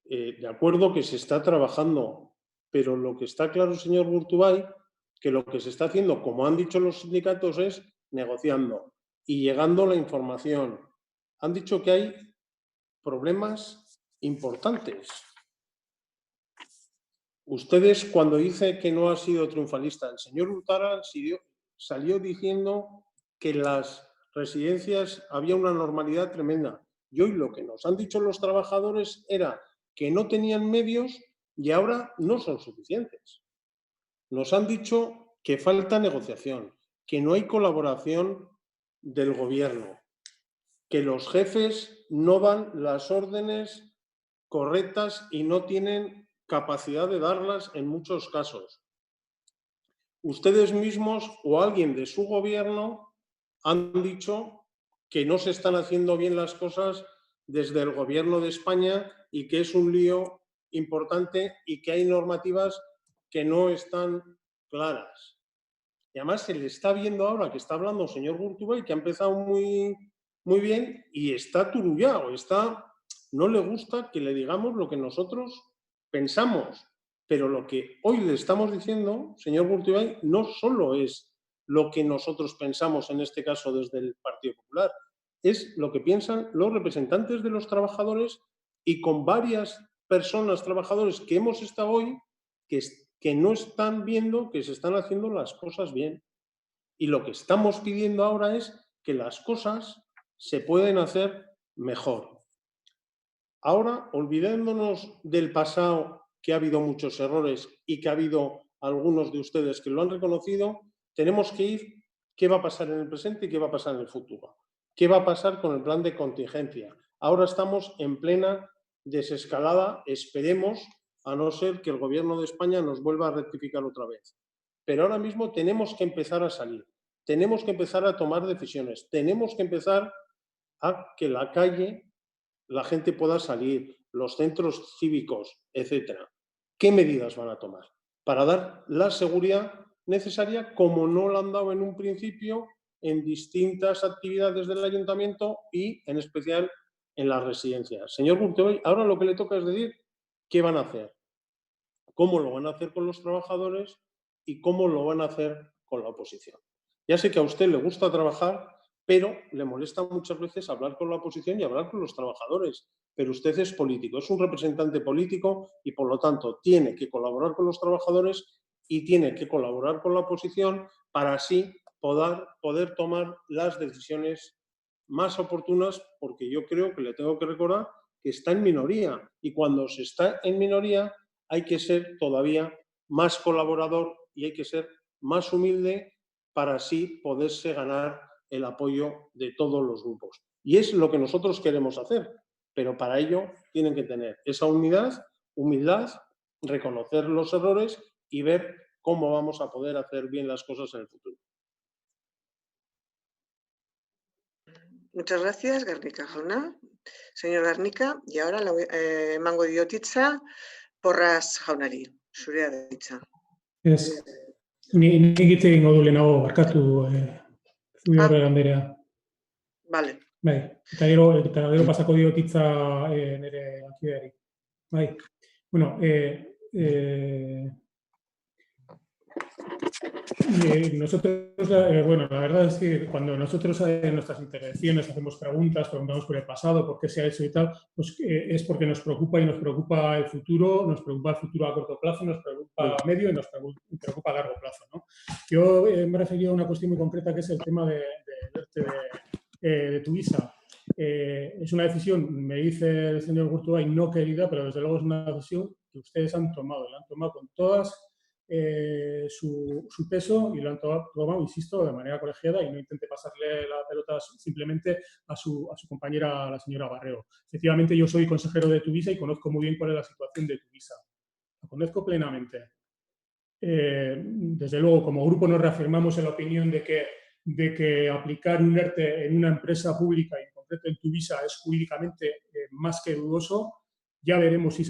de acuerdo que se está trabajando, pero lo que está claro, señor Gurtubay, que lo que se está haciendo, como han dicho los sindicatos, es negociando y llegando la información. Han dicho que hay problemas importantes. Ustedes, cuando dice que no ha sido triunfalista, el señor Urtaran salió diciendo que en las residencias había una normalidad tremenda. Y hoy lo que nos han dicho los trabajadores era que no tenían medios y ahora no son suficientes. Nos han dicho que falta negociación, que no hay colaboración del gobierno, que los jefes no dan las órdenes correctas y no tienen capacidad de darlas en muchos casos. Ustedes mismos o alguien de su gobierno han dicho que no se están haciendo bien las cosas desde el gobierno de España y que es un lío importante y que hay normativas que no están claras. Y además se le está viendo ahora que está hablando el señor Gurtubay, que ha empezado muy bien y está turullado, no le gusta que le digamos lo que nosotros pensamos. Pero lo que hoy le estamos diciendo, señor Gurtubay, no solo es lo que nosotros pensamos, en este caso desde el Partido Popular, es lo que piensan los representantes de los trabajadores y con varias personas, trabajadores que hemos estado hoy, que no están viendo que se están haciendo las cosas bien. Y lo que estamos pidiendo ahora es que las cosas se pueden hacer mejor. Ahora, olvidéndonos del pasado, que ha habido muchos errores y que ha habido algunos de ustedes que lo han reconocido, tenemos que ir qué va a pasar en el presente y qué va a pasar en el futuro. ¿Qué va a pasar con el plan de contingencia? Ahora estamos en plena desescalada, esperemos, a no ser que el Gobierno de España nos vuelva a rectificar otra vez. Pero ahora mismo tenemos que empezar a salir, tenemos que empezar a tomar decisiones, tenemos que empezar a que la calle, la gente pueda salir, los centros cívicos, etcétera. ¿Qué medidas van a tomar para dar la seguridad necesaria, como no la han dado en un principio en distintas actividades del ayuntamiento y en especial en las residencias? Señor Gurtubay, ahora lo que le toca es decir qué van a hacer, cómo lo van a hacer con los trabajadores y cómo lo van a hacer con la oposición. Ya sé que a usted le gusta trabajar, pero le molesta muchas veces hablar con la oposición y hablar con los trabajadores. Pero usted es político, es un representante político y, por lo tanto, tiene que colaborar con los trabajadores y tiene que colaborar con la oposición para así poder tomar las decisiones más oportunas, porque yo creo que le tengo que recordar que está en minoría y cuando se está en minoría hay que ser todavía más colaborador y hay que ser más humilde para así poderse ganar el apoyo de todos los grupos. Y es lo que nosotros queremos hacer, pero para ello tienen que tener esa humildad, reconocer los errores y ver cómo vamos a poder hacer bien las cosas en el futuro.
Muchas gracias, Garnica Jauna. Señor Garnica, y ahora emango diotitza Porras Jaunari. Zurea da hitza.
Nik hitz egingo du lehenago, barkatu Zubiorra Anderea.
Vale.
Bai, eta gero pasako diotitza nire akideari. Bai, bueno, nosotros, bueno, la verdad es que cuando nosotros en nuestras intervenciones hacemos preguntas, preguntamos por el pasado, por qué se ha hecho y tal, pues es porque nos preocupa y nos preocupa el futuro a corto plazo, nos preocupa a medio y nos preocupa a largo plazo, ¿no? Yo me he referido a una cuestión muy concreta que es el tema de Tuvisa. Es una decisión, me dice el señor Gurtubay, no querida, pero desde luego es una decisión que ustedes han tomado, la han tomado con todas su peso y lo han tomado, insisto, de manera colegiada y no intente pasarle la pelota simplemente a su compañera, la señora Barrero. Efectivamente, yo soy consejero de Tuvisa y conozco muy bien cuál es la situación de Tuvisa. La conozco plenamente. Desde luego, como grupo nos reafirmamos en la opinión de que aplicar un ERTE en una empresa pública, y en concreto en Tuvisa, es jurídicamente más que dudoso. Ya veremos si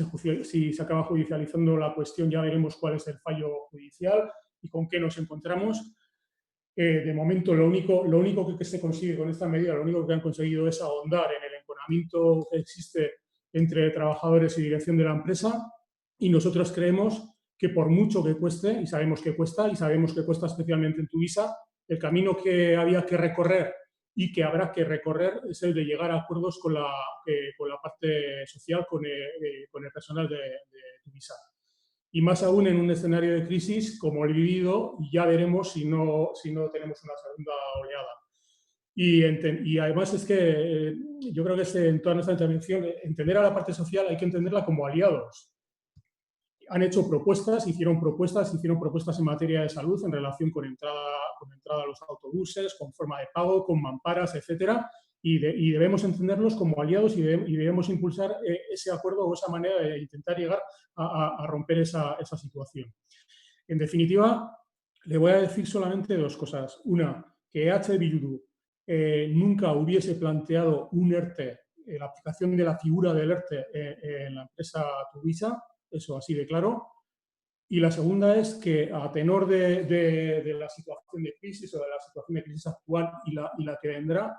se acaba judicializando la cuestión, ya veremos cuál es el fallo judicial y con qué nos encontramos. De momento, lo único que se consigue con esta medida, lo único que han conseguido es ahondar en el enconamiento que existe entre trabajadores y dirección de la empresa, y nosotros creemos que por mucho que cueste, y sabemos que cuesta especialmente en Tuvisa, el camino que había que recorrer y que habrá que recorrer es el de llegar a acuerdos con la parte social, con el personal de Tuvisa. Y más aún en un escenario de crisis como el vivido, y ya veremos si no tenemos una segunda oleada. Y además es que yo creo que en toda nuestra intervención, entender a la parte social hay que entenderla como aliados. Han hecho propuestas, hicieron propuestas en materia de salud en relación con entrada a los autobuses, con forma de pago, con mamparas, etcétera, y debemos entenderlos como aliados y debemos impulsar ese acuerdo o esa manera de intentar llegar a romper esa situación. En definitiva, le voy a decir solamente dos cosas. Una, que EH Bildu nunca hubiese planteado un ERTE, la aplicación de la figura del ERTE en la empresa Tuvisa, eso así de claro. Y la segunda es que a tenor de la situación de crisis o de la situación de crisis actual y la que vendrá,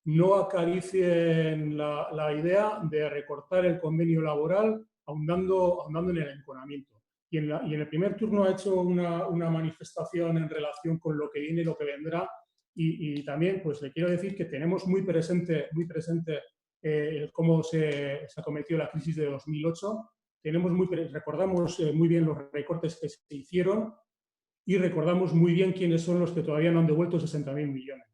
no acaricien la idea de recortar el convenio laboral ahondando en el enconamiento. Y en el primer turno ha hecho una manifestación en relación con lo que viene y lo que vendrá. Y también pues le quiero decir que tenemos muy presente cómo se acometió la crisis de 2008. Recordamos muy bien los recortes que se hicieron y recordamos muy bien quiénes son los que todavía no han devuelto 60.000 millones.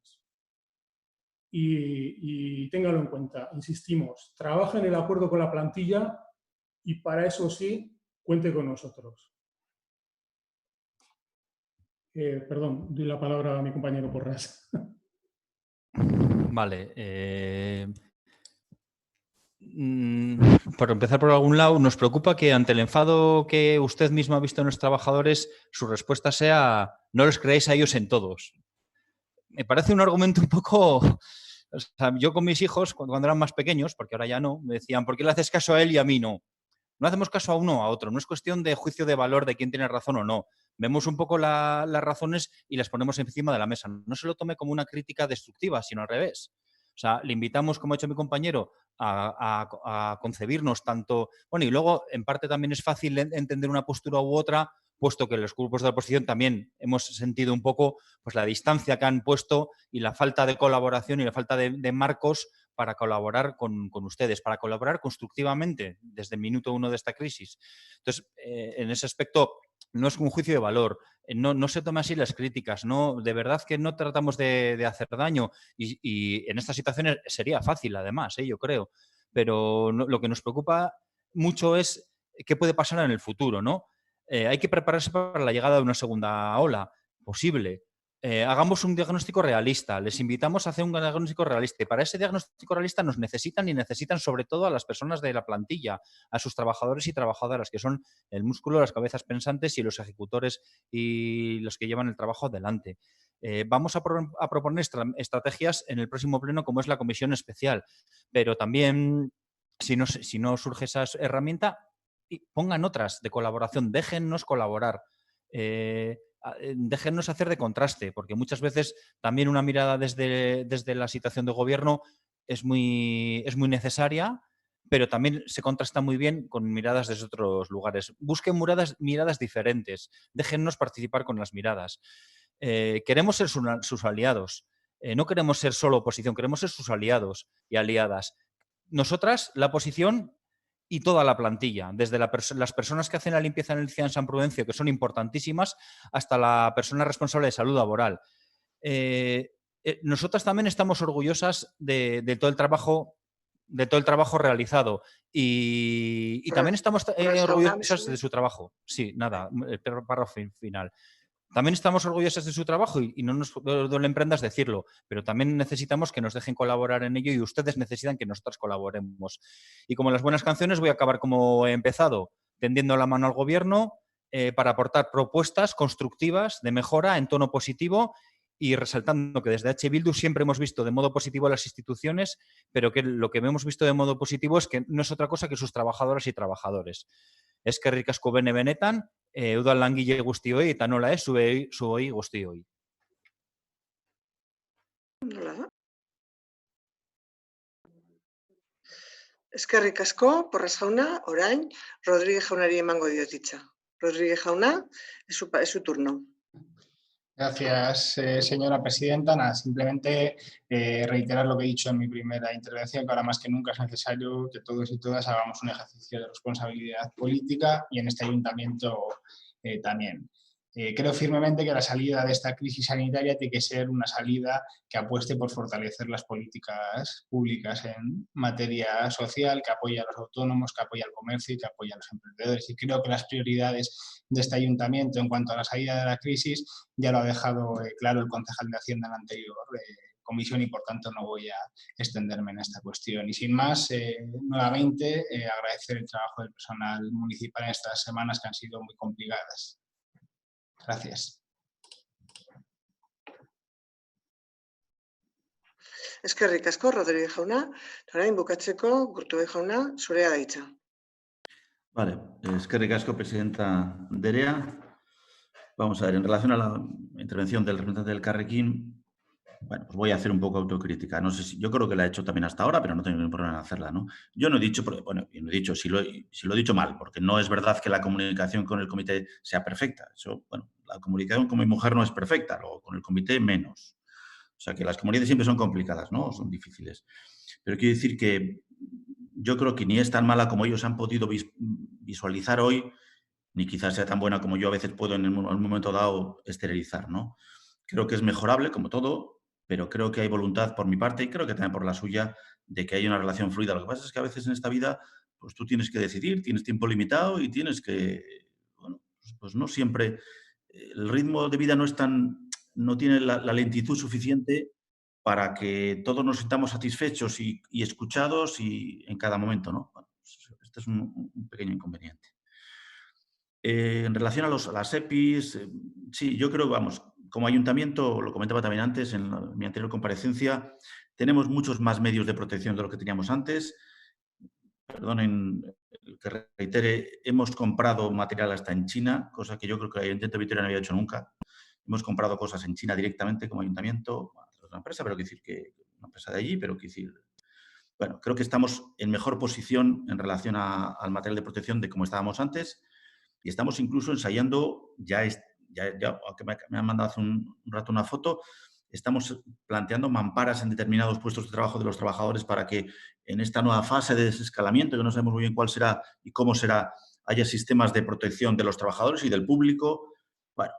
Y téngalo en cuenta, insistimos, trabaja en el acuerdo con la plantilla y para eso sí, cuente con nosotros. Perdón, doy la palabra a mi compañero Porras.
Vale. Por empezar por algún lado, nos preocupa que ante el enfado que usted mismo ha visto en los trabajadores, su respuesta sea no los creáis a ellos en todos. Me parece un argumento un poco... O sea, yo con mis hijos, cuando eran más pequeños, porque ahora ya no, me decían, ¿por qué le haces caso a él y a mí no? No hacemos caso a uno o a otro. No es cuestión de juicio de valor de quién tiene razón o no. Vemos un poco las razones y las ponemos encima de la mesa. No se lo tome como una crítica destructiva, sino al revés. O sea, le invitamos, como ha hecho mi compañero, a concebirnos tanto... Bueno, y luego, en parte también es fácil entender una postura u otra, puesto que los grupos de la oposición también hemos sentido un poco pues, la distancia que han puesto y la falta de colaboración y la falta de marcos para colaborar con ustedes, para colaborar constructivamente desde el minuto uno de esta crisis. Entonces, en ese aspecto, no es un juicio de valor, no se tome así las críticas, no, de verdad que no tratamos de hacer daño y en estas situaciones sería fácil, además, yo creo, pero lo que nos preocupa mucho es qué puede pasar en el futuro, ¿no? Hay que prepararse para la llegada de una segunda ola posible. Hagamos un diagnóstico realista. Les invitamos a hacer un diagnóstico realista. Y para ese diagnóstico realista nos necesitan y necesitan sobre todo a las personas de la plantilla, a sus trabajadores y trabajadoras, que son el músculo, las cabezas pensantes y los ejecutores y los que llevan el trabajo adelante. Vamos a proponer estrategias en el próximo pleno, como es la comisión especial, pero también, si no surge esa herramienta, pongan otras de colaboración, déjennos colaborar. Déjennos hacer de contraste, porque muchas veces también una mirada desde la situación de gobierno es muy necesaria, pero también se contrasta muy bien con miradas desde otros lugares. Busquen miradas diferentes, déjennos participar con las miradas. Queremos ser sus aliados, no queremos ser solo oposición, queremos ser sus aliados y aliadas. Nosotras, la oposición y toda la plantilla, desde las personas que hacen la limpieza en el CIAN San Prudencio, que son importantísimas, hasta la persona responsable de salud laboral. Nosotras también estamos orgullosas de todo el trabajo realizado y también estamos orgullosas de su trabajo. Sí, nada, el párrafo final. También estamos orgullosos de su trabajo y no nos duelen prendas decirlo, pero también necesitamos que nos dejen colaborar en ello y ustedes necesitan que nosotros colaboremos. Y como en las buenas canciones voy a acabar como he empezado, tendiendo la mano al gobierno para aportar propuestas constructivas de mejora en tono positivo y resaltando que desde EH Bildu siempre hemos visto de modo positivo a las instituciones, pero que lo que hemos visto de modo positivo es que no es otra cosa que sus trabajadoras y trabajadores. Eskerrik asko bene benetan, udal langile guztioi eta nola ez, zuei guztioi.
Eskerrik asko, Porras jauna, orain, Rodríguez jaunari emango diot hitza. Rodríguez Jauna, es su turno.
Gracias, señora presidenta. Nada, simplemente reiterar lo que he dicho en mi primera intervención, que ahora más que nunca es necesario que todos y todas hagamos un ejercicio de responsabilidad política y en este ayuntamiento también. Creo firmemente que la salida de esta crisis sanitaria tiene que ser una salida que apueste por fortalecer las políticas públicas en materia social, que apoye a los autónomos, que apoye al comercio y que apoye a los emprendedores. Y creo que las prioridades de este ayuntamiento en cuanto a la salida de la crisis ya lo ha dejado claro el concejal de Hacienda en la anterior comisión y por tanto no voy a extenderme en esta cuestión. Y sin más, nuevamente agradecer el trabajo del personal municipal en estas semanas que han sido muy complicadas. Gracias.
Eskerrik asko, Rodríguez Jauna. Orain bukatzeko, Gurtubay Jauna, zurea da hitza.
Vale, eskerrik asko, presidenta Derea. Vamos a ver, en relación a la intervención del representante del Carrequín, bueno, pues voy a hacer un poco autocrítica. No sé si, yo creo que la he hecho también hasta ahora, pero no tengo ningún problema en hacerla, ¿no? Yo no he dicho, bueno, no he dicho, si lo he dicho mal, porque no es verdad que la comunicación con el comité sea perfecta. Eso, bueno, la comunicación con mi mujer no es perfecta, luego con el comité menos. O sea, que las comunidades siempre son complicadas, ¿no? Son difíciles. Pero quiero decir que yo creo que ni es tan mala como ellos han podido visualizar hoy, ni quizás sea tan buena como yo a veces puedo en un momento dado exteriorizar, ¿no? Creo que es mejorable, como todo, pero creo que hay voluntad por mi parte y creo que también por la suya de que haya una relación fluida. Lo que pasa es que a veces en esta vida pues tú tienes que decidir, tienes tiempo limitado y tienes que, bueno, pues no siempre, el ritmo de vida no tiene la lentitud suficiente para que todos nos sintamos satisfechos y escuchados y en cada momento, ¿no? Bueno, pues este es un pequeño inconveniente. En relación a las EPIs, sí, yo creo que, vamos, como ayuntamiento, lo comentaba también antes en mi anterior comparecencia, tenemos muchos más medios de protección de lo que teníamos antes. Perdonen que reitere, hemos comprado material hasta en China, cosa que yo creo que el Ayuntamiento de Vitoria no había hecho nunca. Hemos comprado cosas en China directamente como ayuntamiento, una empresa, pero quiero decir que una empresa de allí, pero quiero decir, bueno, creo que estamos en mejor posición en relación al material de protección de como estábamos antes. Y estamos incluso ensayando, aunque me han mandado hace un rato una foto, estamos planteando mamparas en determinados puestos de trabajo de los trabajadores para que en esta nueva fase de desescalamiento, que no sabemos muy bien cuál será y cómo será, haya sistemas de protección de los trabajadores y del público. Bueno,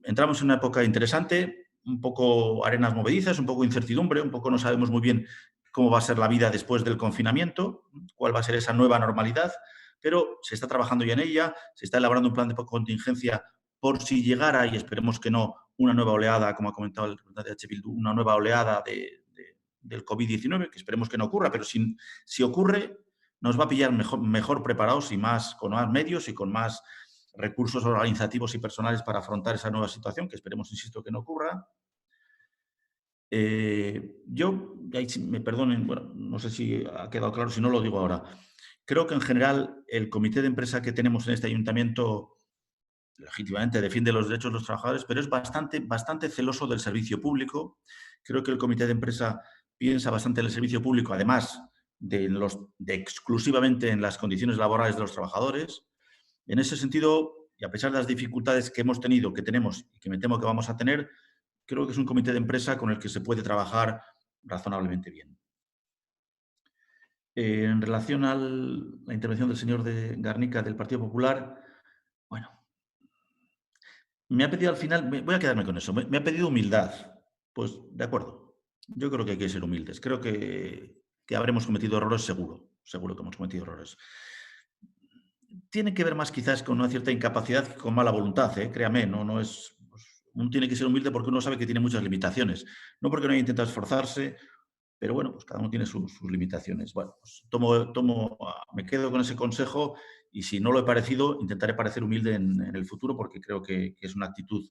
entramos en una época interesante, un poco arenas movedizas, un poco incertidumbre, un poco no sabemos muy bien cómo va a ser la vida después del confinamiento, cuál va a ser esa nueva normalidad, pero se está trabajando ya en ella, se está elaborando un plan de contingencia por si llegara, y esperemos que no, una nueva oleada, como ha comentado el representante de H. Bildu, una nueva oleada del COVID-19, que esperemos que no ocurra, pero si ocurre, nos va a pillar mejor preparados y con más medios y con más recursos organizativos y personales para afrontar esa nueva situación, que esperemos, insisto, que no ocurra. Me perdonen, bueno, no sé si ha quedado claro, si no lo digo ahora. Creo que en general el comité de empresa que tenemos en este ayuntamiento legítimamente defiende los derechos de los trabajadores, pero es bastante celoso del servicio público. Creo que el comité de empresa piensa bastante en el servicio público, además de exclusivamente en las condiciones laborales de los trabajadores. En ese sentido, y a pesar de las dificultades que hemos tenido, que tenemos y que me temo que vamos a tener, creo que es un comité de empresa con el que se puede trabajar razonablemente bien. En relación a la intervención del señor de Garnica del Partido Popular, bueno, me ha pedido al final, voy a quedarme con eso, me ha pedido humildad. Pues de acuerdo, yo creo que hay que ser humildes. Creo que habremos cometido errores, seguro que hemos cometido errores. Tiene que ver más quizás con una cierta incapacidad que con mala voluntad, créame, no es... Uno tiene que ser humilde porque uno sabe que tiene muchas limitaciones, no porque no haya intentado esforzarse, pero bueno, pues cada uno tiene sus limitaciones. Bueno, pues me quedo con ese consejo y si no lo he parecido, intentaré parecer humilde en el futuro porque creo que es una actitud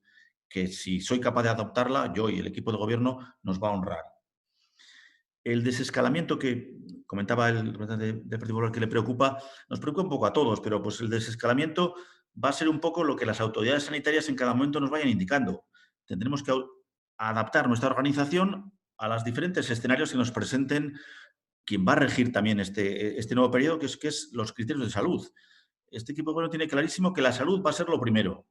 que si soy capaz de adoptarla, yo y el equipo de gobierno nos va a honrar. El desescalamiento que comentaba el representante del Partido Popular que le preocupa, nos preocupa un poco a todos, pero pues el desescalamiento va a ser un poco lo que las autoridades sanitarias en cada momento nos vayan indicando. Tendremos que adaptar nuestra organización a los diferentes escenarios que nos presenten quien va a regir también este nuevo periodo, que es los criterios de salud. este equipo de gobierno tiene clarísimo que la salud va a ser lo primero.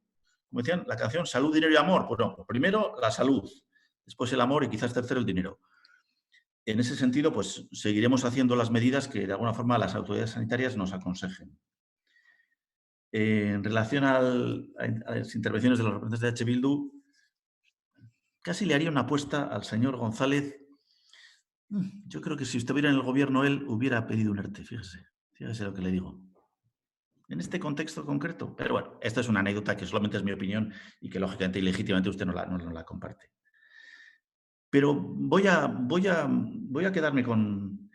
Como decían, la canción Salud, Dinero y Amor. Pues no, primero la salud, después el amor y quizás tercero el dinero. En ese sentido, pues seguiremos haciendo las medidas que de alguna forma las autoridades sanitarias nos aconsejen. En relación a las intervenciones de los representantes de H. Bildu, casi le haría una apuesta al señor González. Yo creo que si estuviera en el gobierno él hubiera pedido un ERTE, fíjese lo que le digo. En este contexto concreto. Pero bueno, esta es una anécdota que solamente es mi opinión y que lógicamente y legítimamente usted no la comparte. Pero voy a quedarme con...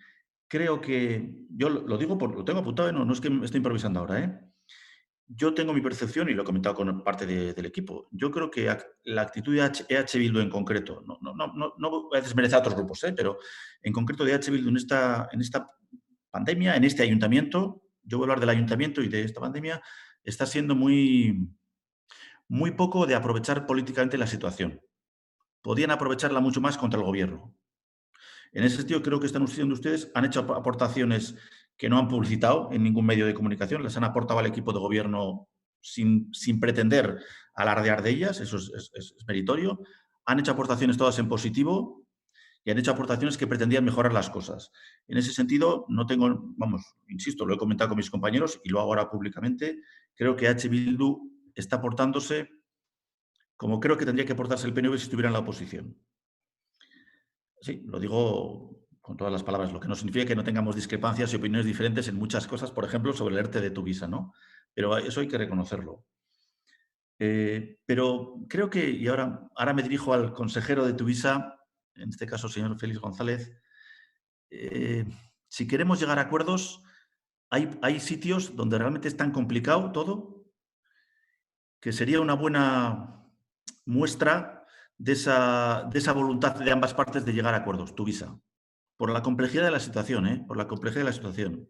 Creo que... Yo lo digo, lo tengo apuntado, no es que me estoy improvisando ahora, Yo tengo mi percepción y lo he comentado con parte del equipo. Yo creo que la actitud de EH Bildu en concreto, no voy a desmerecer a otros grupos, pero en concreto de EH Bildu en esta pandemia, en este ayuntamiento, yo voy a hablar del ayuntamiento y de esta pandemia, está siendo muy poco de aprovechar políticamente la situación. Podían aprovecharla mucho más contra el gobierno. En ese sentido, creo que están haciendo ustedes, han hecho aportaciones que no han publicitado en ningún medio de comunicación, las han aportado al equipo de gobierno sin pretender alardear de ellas, eso es meritorio. Han hecho aportaciones todas en positivo y han hecho aportaciones que pretendían mejorar las cosas. En ese sentido, no tengo, insisto, lo he comentado con mis compañeros y lo hago ahora públicamente, creo que H. Bildu está portándose como creo que tendría que portarse el PNV si estuviera en la oposición. Sí, lo digo con todas las palabras, lo que no significa que no tengamos discrepancias y opiniones diferentes en muchas cosas, por ejemplo, sobre el ERTE de Tuvisa, ¿no? Pero eso hay que reconocerlo. Pero creo que, y ahora me dirijo al consejero de Tuvisa, en este caso, señor Félix González, si queremos llegar a acuerdos, hay sitios donde realmente es tan complicado todo que sería una buena muestra de esa voluntad de ambas partes de llegar a acuerdos, Tuvisa. Por la complejidad de la situación, por la complejidad de la situación.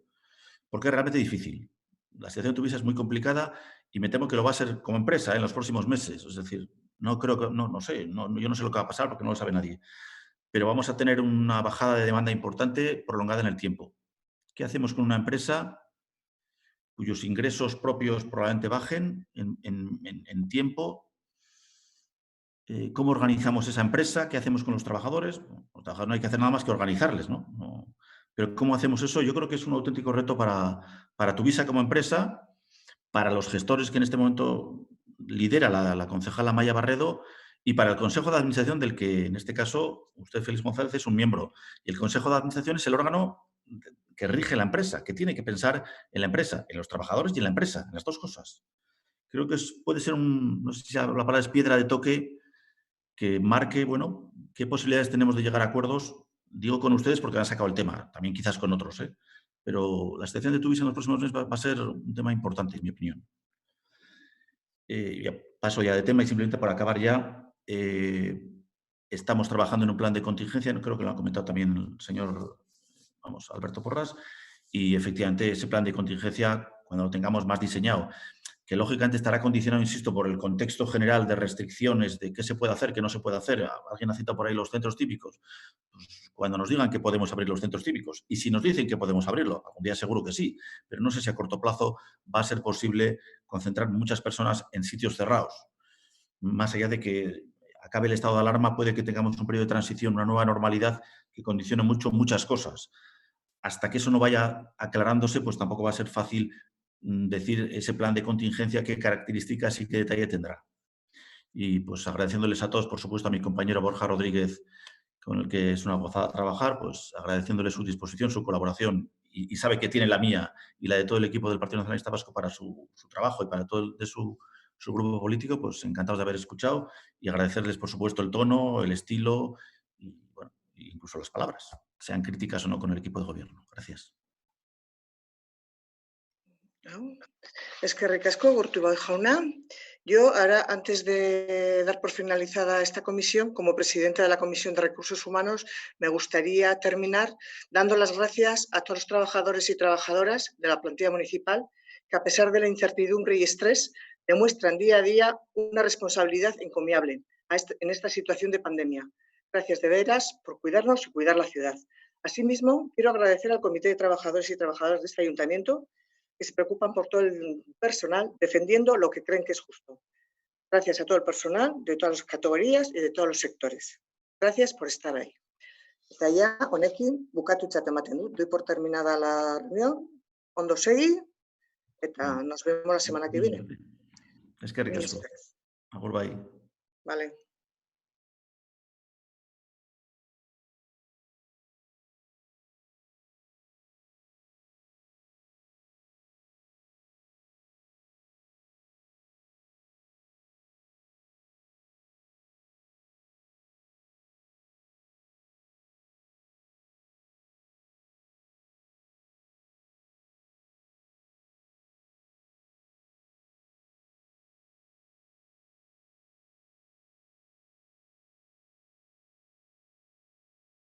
Porque es realmente difícil. La situación de Tuvisa es muy complicada y me temo que lo va a ser como empresa en los próximos meses. Es decir, no creo que, no sé, yo no sé lo que va a pasar porque no lo sabe nadie. Pero vamos a tener una bajada de demanda importante prolongada en el tiempo. ¿Qué hacemos con una empresa cuyos ingresos propios probablemente bajen en tiempo? ¿Cómo organizamos esa empresa? ¿Qué hacemos con los trabajadores? Los trabajadores no hay que hacer nada más que organizarles, ¿no? Pero ¿cómo hacemos eso? Yo creo que es un auténtico reto para Tuvisa como empresa, para los gestores que en este momento lidera la concejala Maya Barredo y para el Consejo de Administración del que, en este caso, usted, Félix González, es un miembro. Y el Consejo de Administración es el órgano que rige la empresa, que tiene que pensar en la empresa, en los trabajadores y en la empresa, en las dos cosas. Creo que puede ser no sé si la palabra es piedra de toque, que marque, bueno, qué posibilidades tenemos de llegar a acuerdos. Digo con ustedes porque han sacado el tema, también quizás con otros, pero la situación de Tuvisa en los próximos meses va a ser un tema importante, en mi opinión. Paso ya de tema y simplemente para acabar ya, estamos trabajando en un plan de contingencia, creo que lo ha comentado también el señor Alberto Porras, y efectivamente ese plan de contingencia, cuando lo tengamos más diseñado, que lógicamente estará condicionado, insisto, por el contexto general de restricciones, de qué se puede hacer, qué no se puede hacer. Alguien ha citado por ahí los centros cívicos. Pues cuando nos digan que podemos abrir los centros cívicos, y si nos dicen que podemos abrirlo, algún día seguro que sí, pero no sé si a corto plazo va a ser posible concentrar muchas personas en sitios cerrados. Más allá de que acabe el estado de alarma, puede que tengamos un periodo de transición, una nueva normalidad que condicione muchas cosas. Hasta que eso no vaya aclarándose, pues tampoco va a ser fácil decir ese plan de contingencia qué características y qué detalle tendrá. Y pues agradeciéndoles a todos, por supuesto, a mi compañero Borja Rodríguez, con el que es una gozada trabajar, pues agradeciéndole su disposición, su colaboración, y sabe que tiene la mía y la de todo el equipo del Partido Nacionalista Vasco para su trabajo y para todo su grupo político, pues encantados de haber escuchado y agradecerles, por supuesto, el tono, el estilo y, bueno, incluso las palabras, sean críticas o no con el equipo de gobierno. Gracias.
Eskerrik asko, Gurtubay jauna. Yo ahora, antes de dar por finalizada esta comisión, como presidenta de la Comisión de Recursos Humanos, me gustaría terminar dando las gracias a todos los trabajadores y trabajadoras de la plantilla municipal que, a pesar de la incertidumbre y estrés, demuestran día a día una responsabilidad encomiable en esta situación de pandemia. Gracias de veras por cuidarnos y cuidar la ciudad. Asimismo, quiero agradecer al Comité de Trabajadores y Trabajadoras de este ayuntamiento, que se preocupan por todo el personal, defendiendo lo que creen que es justo. Gracias a todo el personal de todas las categorías y de todos los sectores. Gracias por estar ahí. Eta ja, honekin, bukatutzat ematen dut. Doy por terminada la reunión. Ondo segi, eta nos vemos la semana que viene.
Eskerrik asko. Agur bai.
Vale.